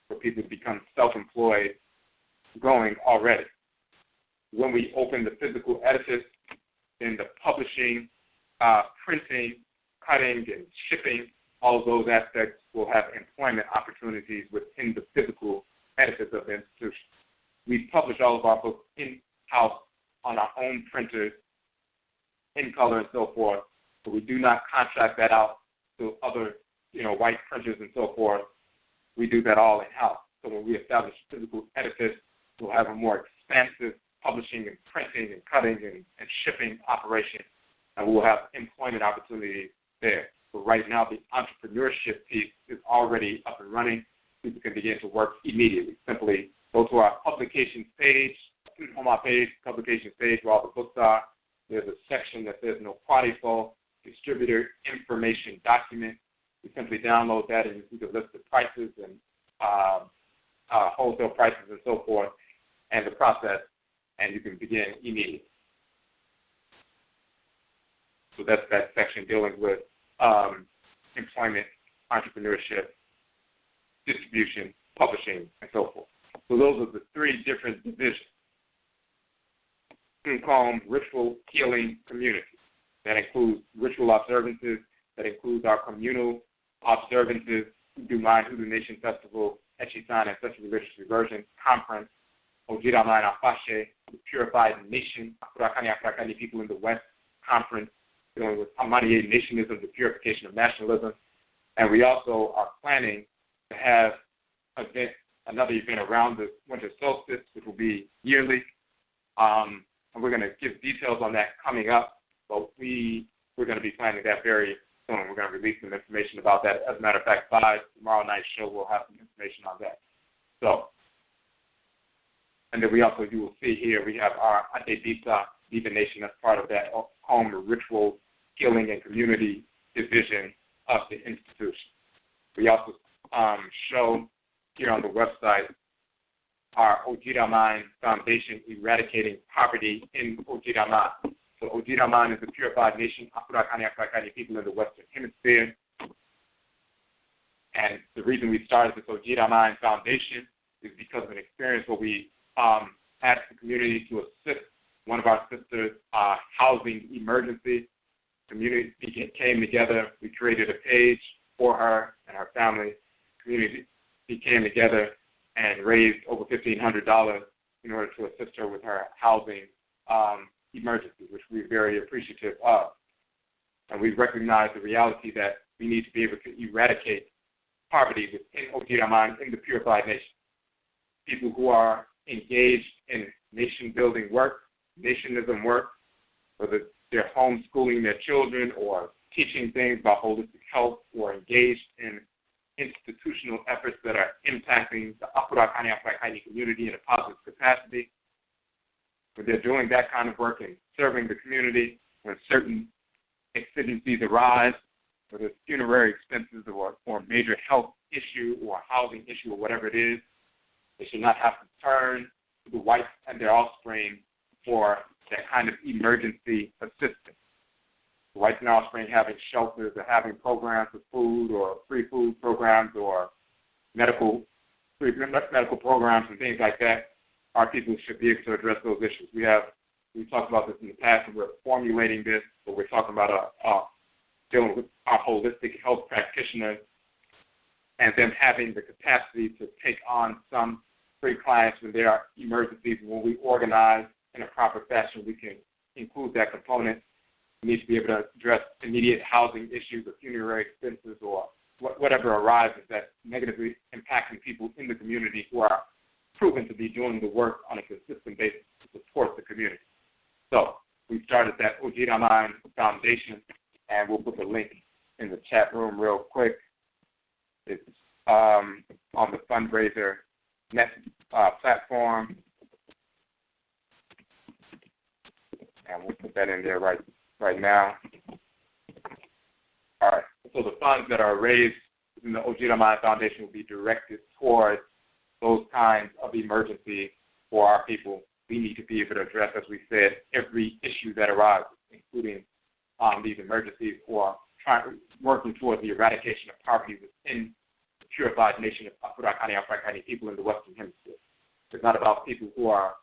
B: for people to become self-employed going already. When we open the physical edifice, then the publishing, printing, cutting, and shipping, all of those aspects will have employment opportunities within the physical edifice of the institution. We publish all of our books in-house on our own printers, in color and so forth, so we do not contract that out to other, white printers and so forth. We do that all in-house. So when we establish a physical edifice, we'll have a more expansive publishing and printing and cutting and shipping operation, and we'll have employment opportunities there. But right now, the entrepreneurship piece is already up and running. People can begin to work immediately. Simply go to our publications page, NHOMA page, publications page where all the books are. There's a section that says No Quadifo, Distributor Information Document. You simply download that and you see the list of prices and wholesale prices and so forth, and the process, and you can begin immediately. So that's that section dealing with employment, entrepreneurship, distribution, publishing, and so forth. So those are the three different divisions. We call them ritual healing communities. That includes ritual observances, that includes our communal observances, Hudu Nation Festival, Echisan Ancestral Religious Reversion Conference, Ojiraman Afashe, the Purified Nation, Afurakani people in the West Conference, dealing with AMANEE Nationism, the Purification of Nationalism. And we also are planning to have another event around the winter solstice, which will be yearly. And we're going to give details on that coming up, but we're going to be planning that very soon. We're going to release some information about that. As a matter of fact, by tomorrow night's show, we'll have some information on that. So, and then you will see here, we have our Adebisa divination as part of that home ritual healing and community division of the institution. We also show here on the website our Ojiraman Foundation Eradicating Poverty in Ojiraman. So Ojiraman is the Purified Nation, Afuraitkaitnut people in the Western Hemisphere. And the reason we started this Ojiraman Foundation is because of an experience where we asked the community to assist one of our sisters' housing emergency. The community came together. We created a page for her and her family. The community came together and raised over $1,500 in order to assist her with her housing emergency, which we're very appreciative of. And we recognize the reality that we need to be able to eradicate poverty within Ojiraman in the Purified Nation. People who are engaged in nation-building work, nationism work, whether they're homeschooling their children or teaching things about holistic health or engaged in institutional efforts that are impacting the Afuraitkaitnut community in a positive capacity. When they're doing that kind of work and serving the community, when certain exigencies arise, whether it's funerary expenses or major health issue or housing issue or whatever it is, they should not have to turn to the whites and their offspring for that kind of emergency assistance. The whites and their offspring having shelters or having programs with food or free food programs or medical programs and things like that, our people should be able to address those issues. We've talked about this in the past, and we're formulating this, but we're talking about dealing with our holistic health practitioners and them having the capacity to take on some free clients when there are emergencies. When we organize in a proper fashion, we can include that component. We need to be able to address immediate housing issues or funerary expenses or whatever arises that's negatively impacting people in the community who are proven to be doing the work on a consistent basis to support the community. So we started that Ojiraman Foundation, and we'll put the link in the chat room real quick. It's on the fundraiser net platform, and we'll put that in there right now. All right. So the funds that are raised in the Ojiraman Foundation will be directed towards those kinds of emergencies for our people. We need to be able to address, as we said, every issue that arises, including these emergencies or working towards the eradication of poverty within the purified nation of Afurakani, Afuraitkaitnit people in the Western Hemisphere. It's not about people who are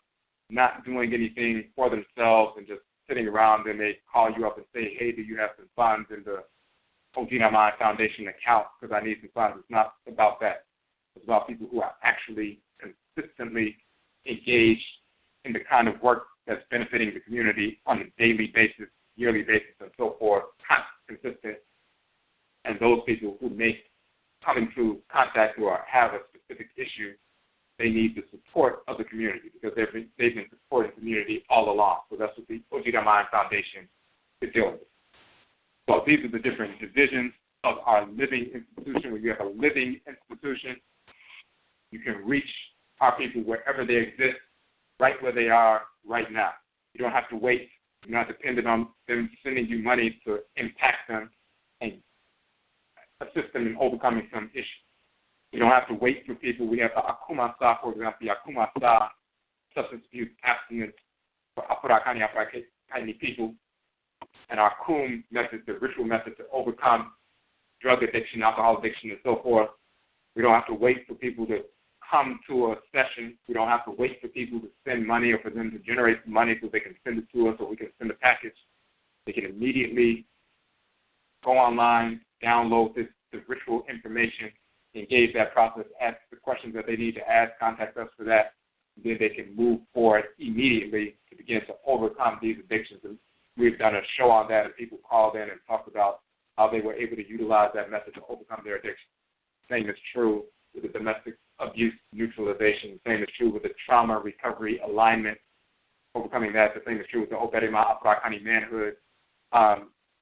B: not doing anything for themselves and just sitting around and they call you up and say, hey, do you have some funds in the Ojiraman Foundation account because I need some funds. It's not about that. It's about people who are actually consistently engaged in the kind of work that's benefiting the community on a daily basis, yearly basis, and so forth, consistent. And those people who may come into contact or have a specific issue, they need the support of the community because they've been supporting the community all along. So that's what the Ojiraman Foundation is dealing with. So these are the different divisions of our living institution. When you have a living institution, you can reach our people wherever they exist, right where they are right now. You don't have to wait. You're not dependent on them sending you money to impact them and assist them in overcoming some issue. You don't have to wait for people. We have the AKONGUASUA, for example, the AKONGUASUA substance abuse abstinence for Afurakani, Afuraitkaitnit people, and our KUM method, the ritual method to overcome drug addiction, alcohol addiction, and so forth. We don't have to wait for people to come to a session. We don't have to wait for people to send money or for them to generate money so they can send it to us or we can send a package. They can immediately go online, download the ritual information, engage that process, ask the questions that they need to ask, contact us for that. And then they can move forward immediately to begin to overcome these addictions. And we've done a show on that, and people called in and talked about how they were able to utilize that method to overcome their addiction. The same is true with the domestic abuse neutralization. The same is true with the trauma recovery alignment, overcoming that. The same is true with the Oberima Afurakani manhood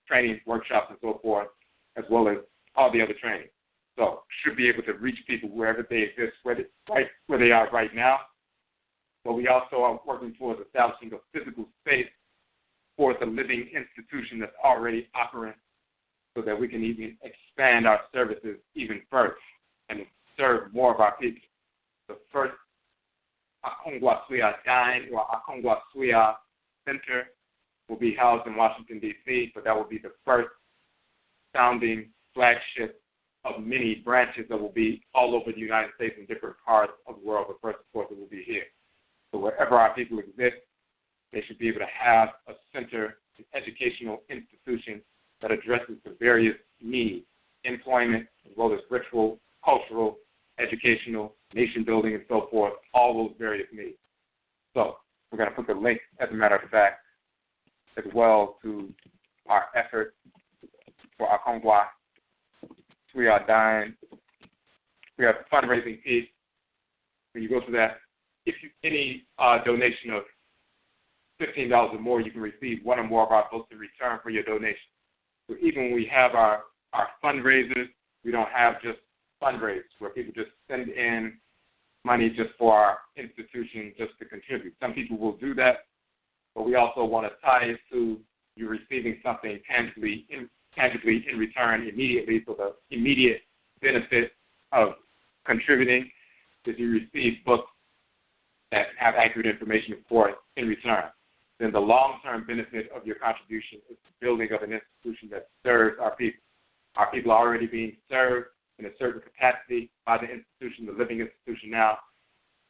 B: training workshops and so forth, as well as all the other training. So should be able to reach people wherever they exist, right where they are right now. But we also are working towards establishing a physical space for the living institution that's already operating so that we can even expand our services even further and serve more of our people. The first AKONGUASUA DAN or AKONGUASUA Center will be housed in Washington, D.C., but that will be the first founding flagship of many branches that will be all over the United States and different parts of the world, but first, of course, it will be here. So wherever our people exist, they should be able to have a center, an educational institution that addresses the various needs, employment, as well as ritual, cultural, educational, nation building, and so forth, all those various needs. So we're going to put the link, as a matter of fact, as well to our effort for AKONGUASUA DAN. We have a fundraising piece. When you go to that, if you any donation of $15 or more, you can receive one or more of our votes in return for your donation. So even when we have our fundraisers, we don't have just fundraisers where people just send in money just for our institution just to contribute. Some people will do that, but we also want to tie it to you receiving something tangibly in return immediately. So the immediate benefit of contributing is you receive books that have accurate information, of course, in return. Then the long-term benefit of your contribution is the building of an institution that serves our people. Our people are already being served in a certain capacity by the institution, the living institution now.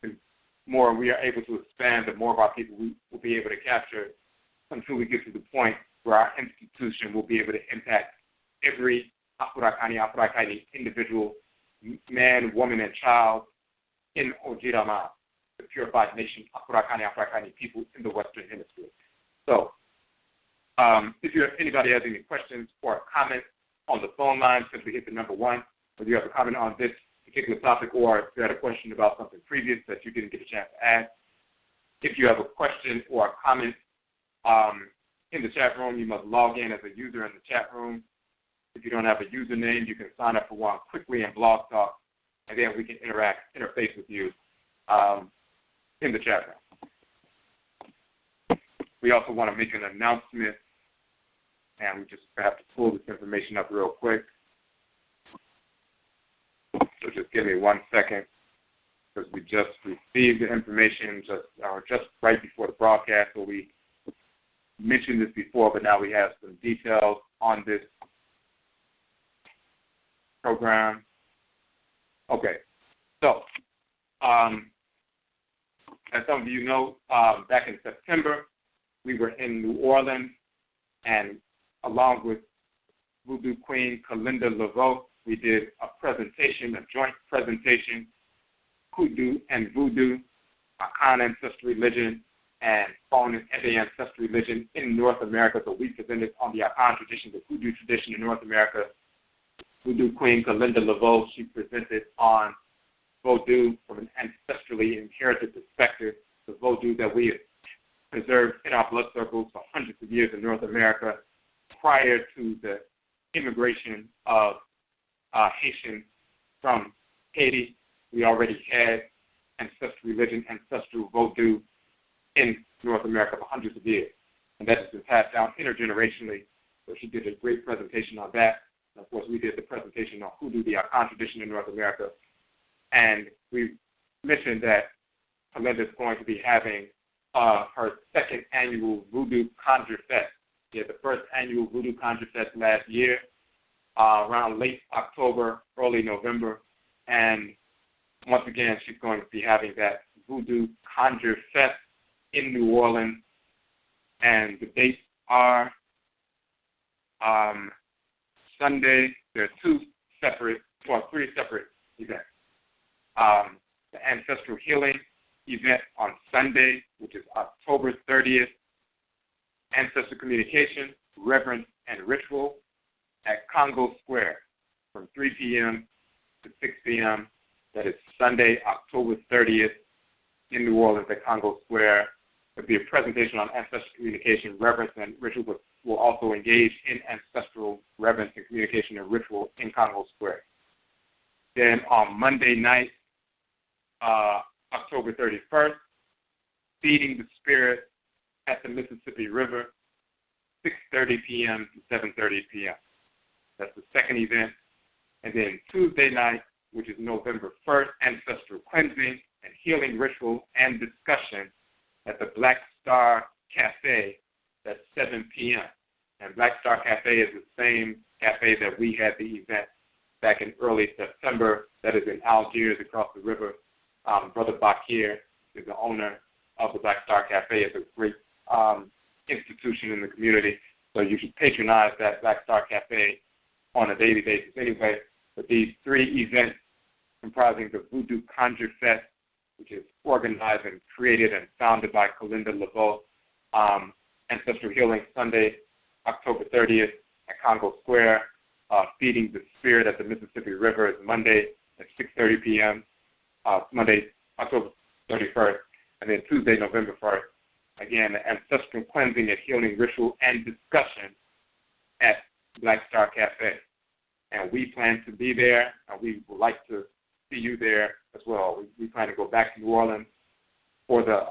B: The more we are able to expand, the more of our people we will be able to capture until we get to the point where our institution will be able to impact every Afurakani, Afuraitkaitnit individual, man, woman, and child in Ojiraman, the purified nation, Afurakani, Afuraitkaitnit people in the Western Hemisphere. So if anybody has any questions or comments on the phone line, simply hit the number 1. If you have a comment on this particular topic or if you had a question about something previous that you didn't get a chance to ask. If you have a question or a comment in the chat room, you must log in as a user in the chat room. If you don't have a username, you can sign up for one quickly in Blog Talk, and then we can interface with you in the chat room. We also want to make an announcement, and we just have to pull this information up real quick. So just give me 1 second, because we just received the information just right before the broadcast. So we mentioned this before, but now we have some details on this program. Okay, so as some of you know, back in September, we were in New Orleans, and along with Voodoo Queen Kalinda Laveau, we did a joint presentation, Hoodoo and Voodoo, Akan Ancestral Religion, and Phone and Ede Ancestral Religion in North America. So we presented on the Akan tradition, the Hoodoo tradition in North America. Voodoo Queen Kalinda Laveau, she presented on Vodou from an ancestrally inherited perspective, the Vodou that we have preserved in our blood circles for hundreds of years in North America prior to the immigration of Haitians from Haiti. We already had ancestral religion, ancestral Vodou in North America for hundreds of years, and that has been passed down intergenerationally. So she did a great presentation on that. And of course, we did the presentation on Hoodoo, the Akan tradition in North America. And we mentioned that Kalinda is going to be having her second annual Voodoo Conjure Fest. She had the first annual Voodoo Conjure Fest last year, around late October, early November. And once again, she's going to be having that Voodoo Conjure Fest in New Orleans. And the dates are Sunday. There are three separate events. The Ancestral Healing event on Sunday, which is October 30th. Ancestral Communication, Reverence, and Ritual at Congo Square from 3 p.m. to 6 p.m. That is Sunday, October 30th in New Orleans at Congo Square. There'll be a presentation on ancestral communication, reverence, and ritual, but will also engage in ancestral reverence and communication and ritual in Congo Square. Then on Monday night, October 31st, Feeding the Spirit at the Mississippi River, 6:30 p.m. to 7:30 p.m. That's the second event. And then Tuesday night, which is November 1st, Ancestral Cleansing and Healing Ritual and Discussion at the Black Star Cafe. That's 7 p.m. And Black Star Cafe is the same cafe that we had the event back in early September. That is in Algiers across the river. Brother Bakir is the owner of the Black Star Cafe. It's a great institution in the community. So you should patronize that Black Star Cafe on a daily basis anyway. But these three events comprising the Voodoo Conjure Fest, which is organized and created and founded by Kalinda Laveau, Ancestral Healing Sunday, October 30th at Congo Square, Feeding the Spirit at the Mississippi River is Monday at 6:30 p.m., Monday, October 31st, and then Tuesday, November 1st, again, the Ancestral Cleansing and Healing Ritual and Discussion at Black Star Cafe. And we plan to be there, and we would like to see you there as well. We plan to go back to New Orleans for the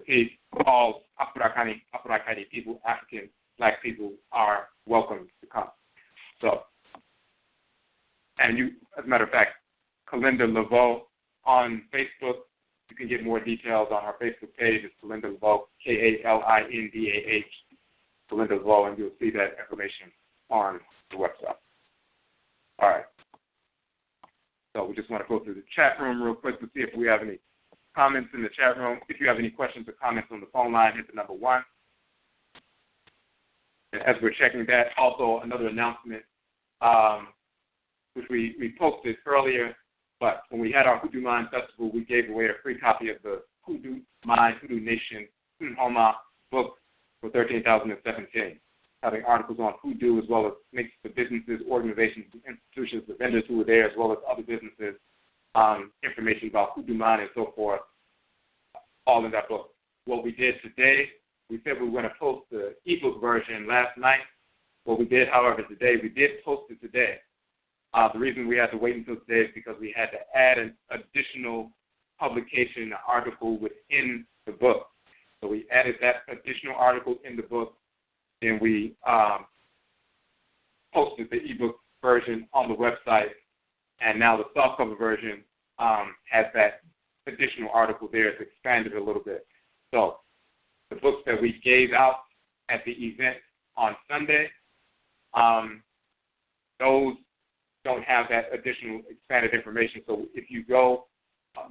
B: piece called Afurakani, Afuraitkaitnit people, African Black people are welcome to come. So, and you, as a matter of fact, Kalinda Laveau on Facebook, you can get more details on our Facebook page. It's Kalinda Laveau, Kalindah, Kalinda Laveau, and you'll see that information on the website. All right. So we just want to go through the chat room real quick to see if we have any comments in the chat room. If you have any questions or comments on the phone line, hit the number 1. And as we're checking that, also another announcement, which we posted earlier, but when we had our Hoodoo Mind Festival, we gave away a free copy of the Hoodoo Mind, Hoodoo Nation, NHOMA book for $13,017, having articles on Hoodoo as well as links to businesses, organizations, institutions, the vendors who were there, as well as other businesses, information about Hoodoo Mind and so forth, all in that book. What we did today we said we were going to post the ebook version last night. What we did, however, today, we did post it today. The reason we had to wait until today is because we had to add an additional publication, an article within the book. So we added that additional article in the book, and we posted the ebook version on the website, and now the softcover version has that additional article there. It's expanded a little bit. So the books that we gave out at the event on Sunday, those don't have that additional expanded information. So if you go,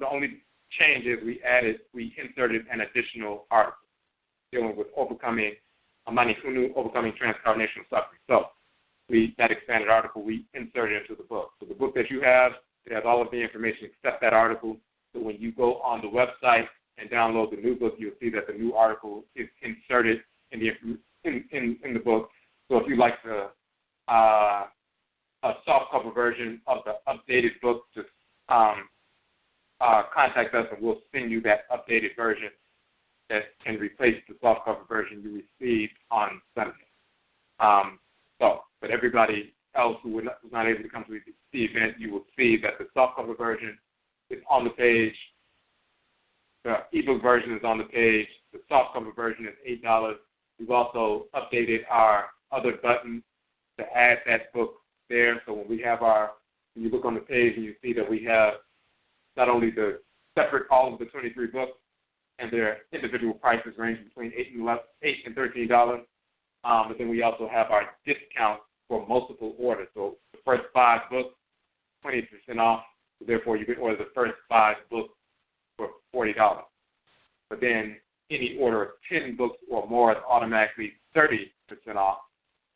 B: the only change is we inserted an additional article dealing with overcoming AMANEE, overcoming transcarnational suffering. So that expanded article we inserted into the book. So the book that you have, it has all of the information except that article. So when you go on the website and download the new book, you'll see that the new article is inserted in the book. So if you'd like a softcover version of the updated book, just contact us and we'll send you that updated version that can replace the softcover version you received on Sunday. But everybody else who was not able to come to the event, you will see that the softcover version is on the page. The ebook version is on the page. The softcover version is $8. We've also updated our other button to add that book there. So when you look on the page and you see that we have not only the separate, all of the 23 books and their individual prices range between $8 and $13, but then we also have our discount for multiple orders. So the first 5 books, 20% off. So therefore, you can order the first 5 books for $40. But then any order of 10 books or more is automatically 30% off.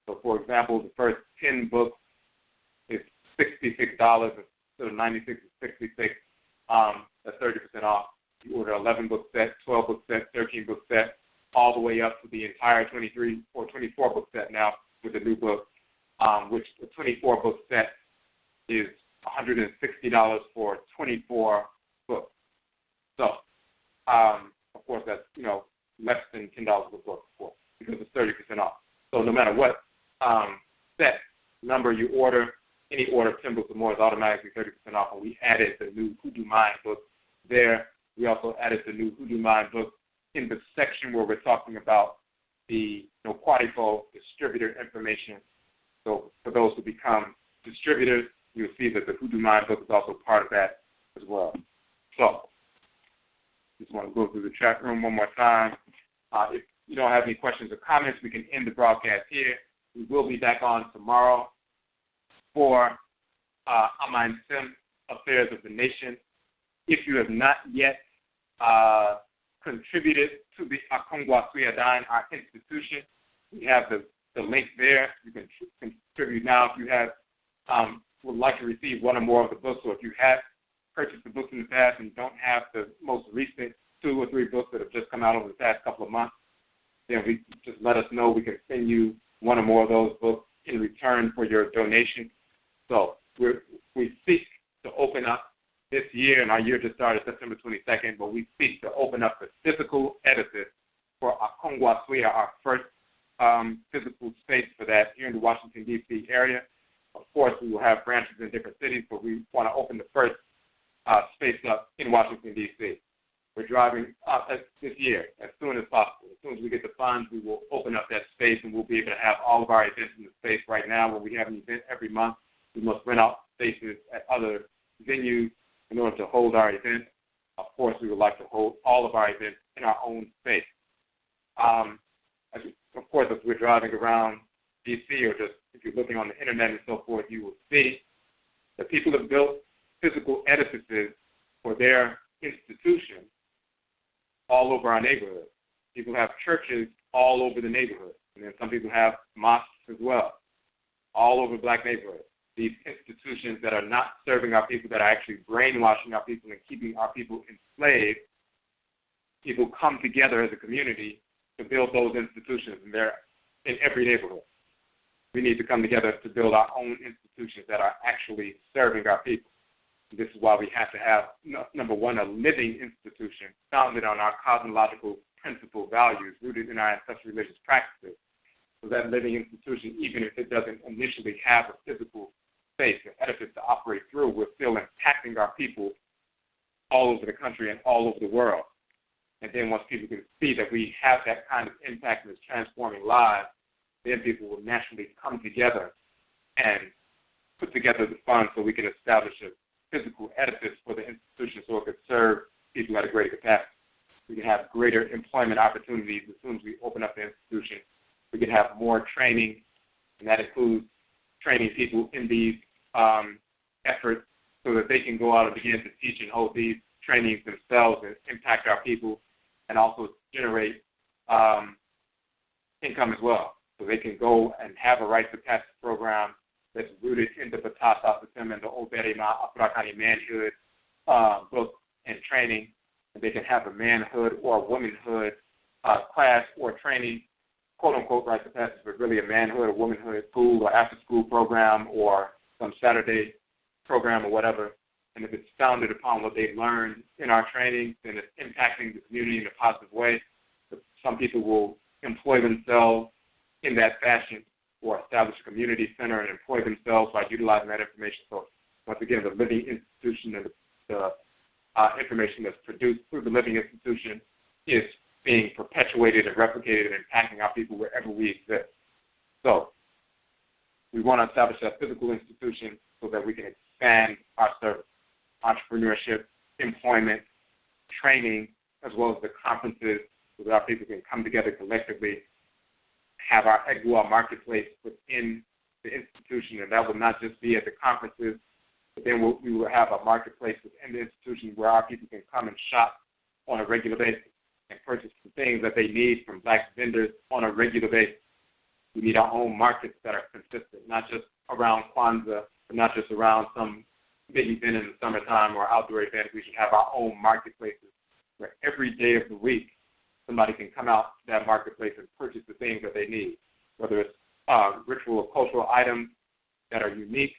B: So, for example, the first 10 books is $66 instead of $96 is $66. That's 30% off. You order 11 book set, 12 book set, 13 book set, all the way up to the entire 23 or 24 book set now with the new book, which the 24 book set is $160 for 24 books. So, of course, that's less than $10 a book, of course, because it's 30% off. So no matter what set number you order, any order of 10 books or more is automatically 30% off. And we added the new Hoodoo Mind book there. We also added the new Hoodoo Mind book in the section where we're talking about the Quadrifold distributor information. So for those who become distributors, you'll see that the Hoodoo Mind book is also part of that as well. So just want to go through the chat room one more time. If you don't have any questions or comments, we can end the broadcast here. We will be back on tomorrow for AMANEE Affairs of the Nation. If you have not yet contributed to the AKONGUASUA DAN, our institution, we have the link there. You can contribute now if you have would like to receive one or more of the books, or if you have purchased the books in the past and don't have the most recent 2 or 3 books that have just come out over the past couple of months, then we just let us know. We can send you one or more of those books in return for your donation. So we seek to open up this year, and our year just started September 22nd, but we seek to open up the physical edifice for AKONGUASUA, our first physical space for that here in the Washington, D.C. area. Of course, we will have branches in different cities, but we want to open the first space up in Washington, D.C. We're driving this year as soon as possible. As soon as we get the funds, we will open up that space, and we'll be able to have all of our events in the space. Right now, when we have an event every month, we must rent out spaces at other venues in order to hold our events. Of course, we would like to hold all of our events in our own space. Of course, as we're driving around D.C. or just if you're looking on the internet and so forth, you will see that people have built physical edifices for their institutions all over our neighborhood. People have churches all over the neighborhood, and then some people have mosques as well, all over black neighborhoods. These institutions that are not serving our people, that are actually brainwashing our people and keeping our people enslaved, people come together as a community to build those institutions, and they're in every neighborhood. We need to come together to build our own institutions that are actually serving our people. This is why we have to have, number one, a living institution founded on our cosmological principal values rooted in our ancestral religious practices. So that living institution, even if it doesn't initially have a physical space, an edifice to operate through, we're still impacting our people all over the country and all over the world. And then once people can see that we have that kind of impact and it's transforming lives, then people will naturally come together and put together the funds so we can establish a physical edifice for the institution so it could serve people at a greater capacity. We can have greater employment opportunities as soon as we open up the institution. We can have more training, and that includes training people in these efforts so that they can go out and begin to teach and hold these trainings themselves and impact our people and also generate income as well. So they can go and have a rites of passage program that's rooted in the Batasa System and the Oberima Afurakani manhood book and training. And they can have a manhood or womanhood class or training, quote-unquote, rites of passage, but really a manhood or womanhood school or after-school program or some Saturday program or whatever. And if it's founded upon what they learned in our training, then it's impacting the community in a positive way. Some people will employ themselves in that fashion or establish a community center and employ themselves by utilizing that information. So once again, the living institution and the information that's produced through the living institution is being perpetuated and replicated and impacting our people wherever we exist. So we want to establish that physical institution so that we can expand our service, entrepreneurship, employment, training, as well as the conferences so that our people can come together collectively, have our EGUA marketplace within the institution, and that will not just be at the conferences, but then we will have a marketplace within the institution where our people can come and shop on a regular basis and purchase the things that they need from black vendors on a regular basis. We need our own markets that are consistent, not just around Kwanzaa, but not just around some big event in the summertime or outdoor event. We should have our own marketplaces where every day of the week somebody can come out to that marketplace and purchase the things that they need, whether it's ritual or cultural items that are unique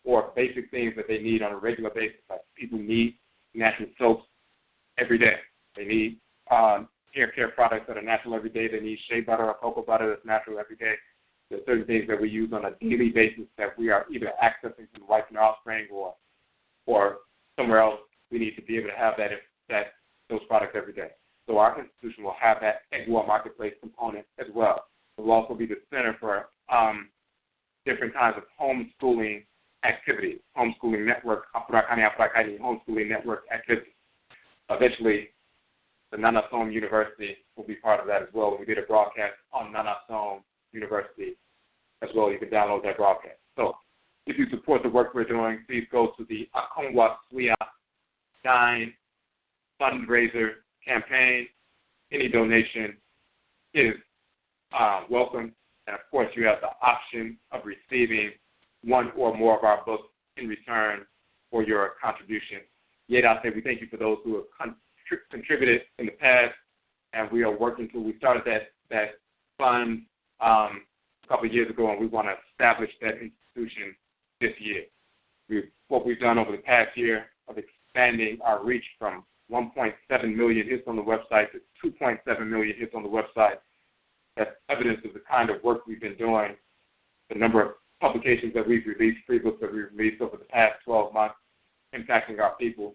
B: or basic things that they need on a regular basis. Like people need natural soaps every day. They need hair care products that are natural every day. They need shea butter or cocoa butter that's natural every day. There are certain things that we use on a daily basis that we are either accessing from Wife and Offspring or somewhere else. We need to be able to have those products every day. So our institution will have that EGUA marketplace component as well. It will also be the center for different kinds of homeschooling activities, homeschooling network, Afurakani, Afuraitkaitnut homeschooling network activities. Eventually, the Nana Som University will be part of that as well. We did a broadcast on Nana Som University as well. You can download that broadcast. So if you support the work we're doing, please go to the AKONGUASUA DAN fundraiser campaign. Any donation is welcome. And, of course, you have the option of receiving one or more of our books in return for your contribution. Yet I say we thank you for those who have contributed in the past, and we are working to, we started that fund a couple of years ago, and we want to establish that institution this year. What we've done over the past year of expanding our reach from 1.7 million hits on the website to 2.7 million hits on the website. That's evidence of the kind of work we've been doing, the number of publications that we've released, free books that we've released over the past 12 months, impacting our people.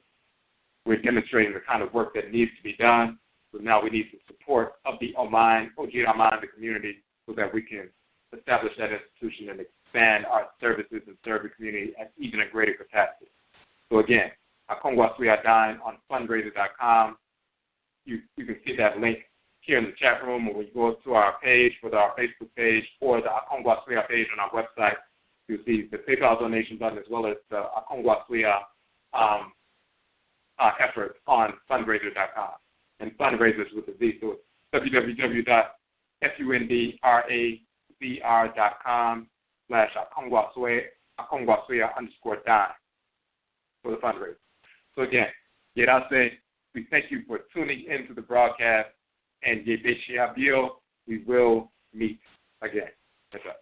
B: We're demonstrating the kind of work that needs to be done. So now we need the support of the Oman, the community, so that we can establish that institution and expand our services and serve the community at even a greater capacity. So again, AKONGUASUA DAN on fundraiser.com. You can see that link here in the chat room, or when you go to our page, whether our Facebook page or the AKONGUASUA page on our website, you'll see the PayPal donation button as well as the AKONGUASUA effort on fundraiser.com. And fundraisers with a Z, so it's www.fundrazr.com/AKONGUASUA_DAN for the fundraiser. So again, yet I say we thank you for tuning into the broadcast, and we will meet again. That's right.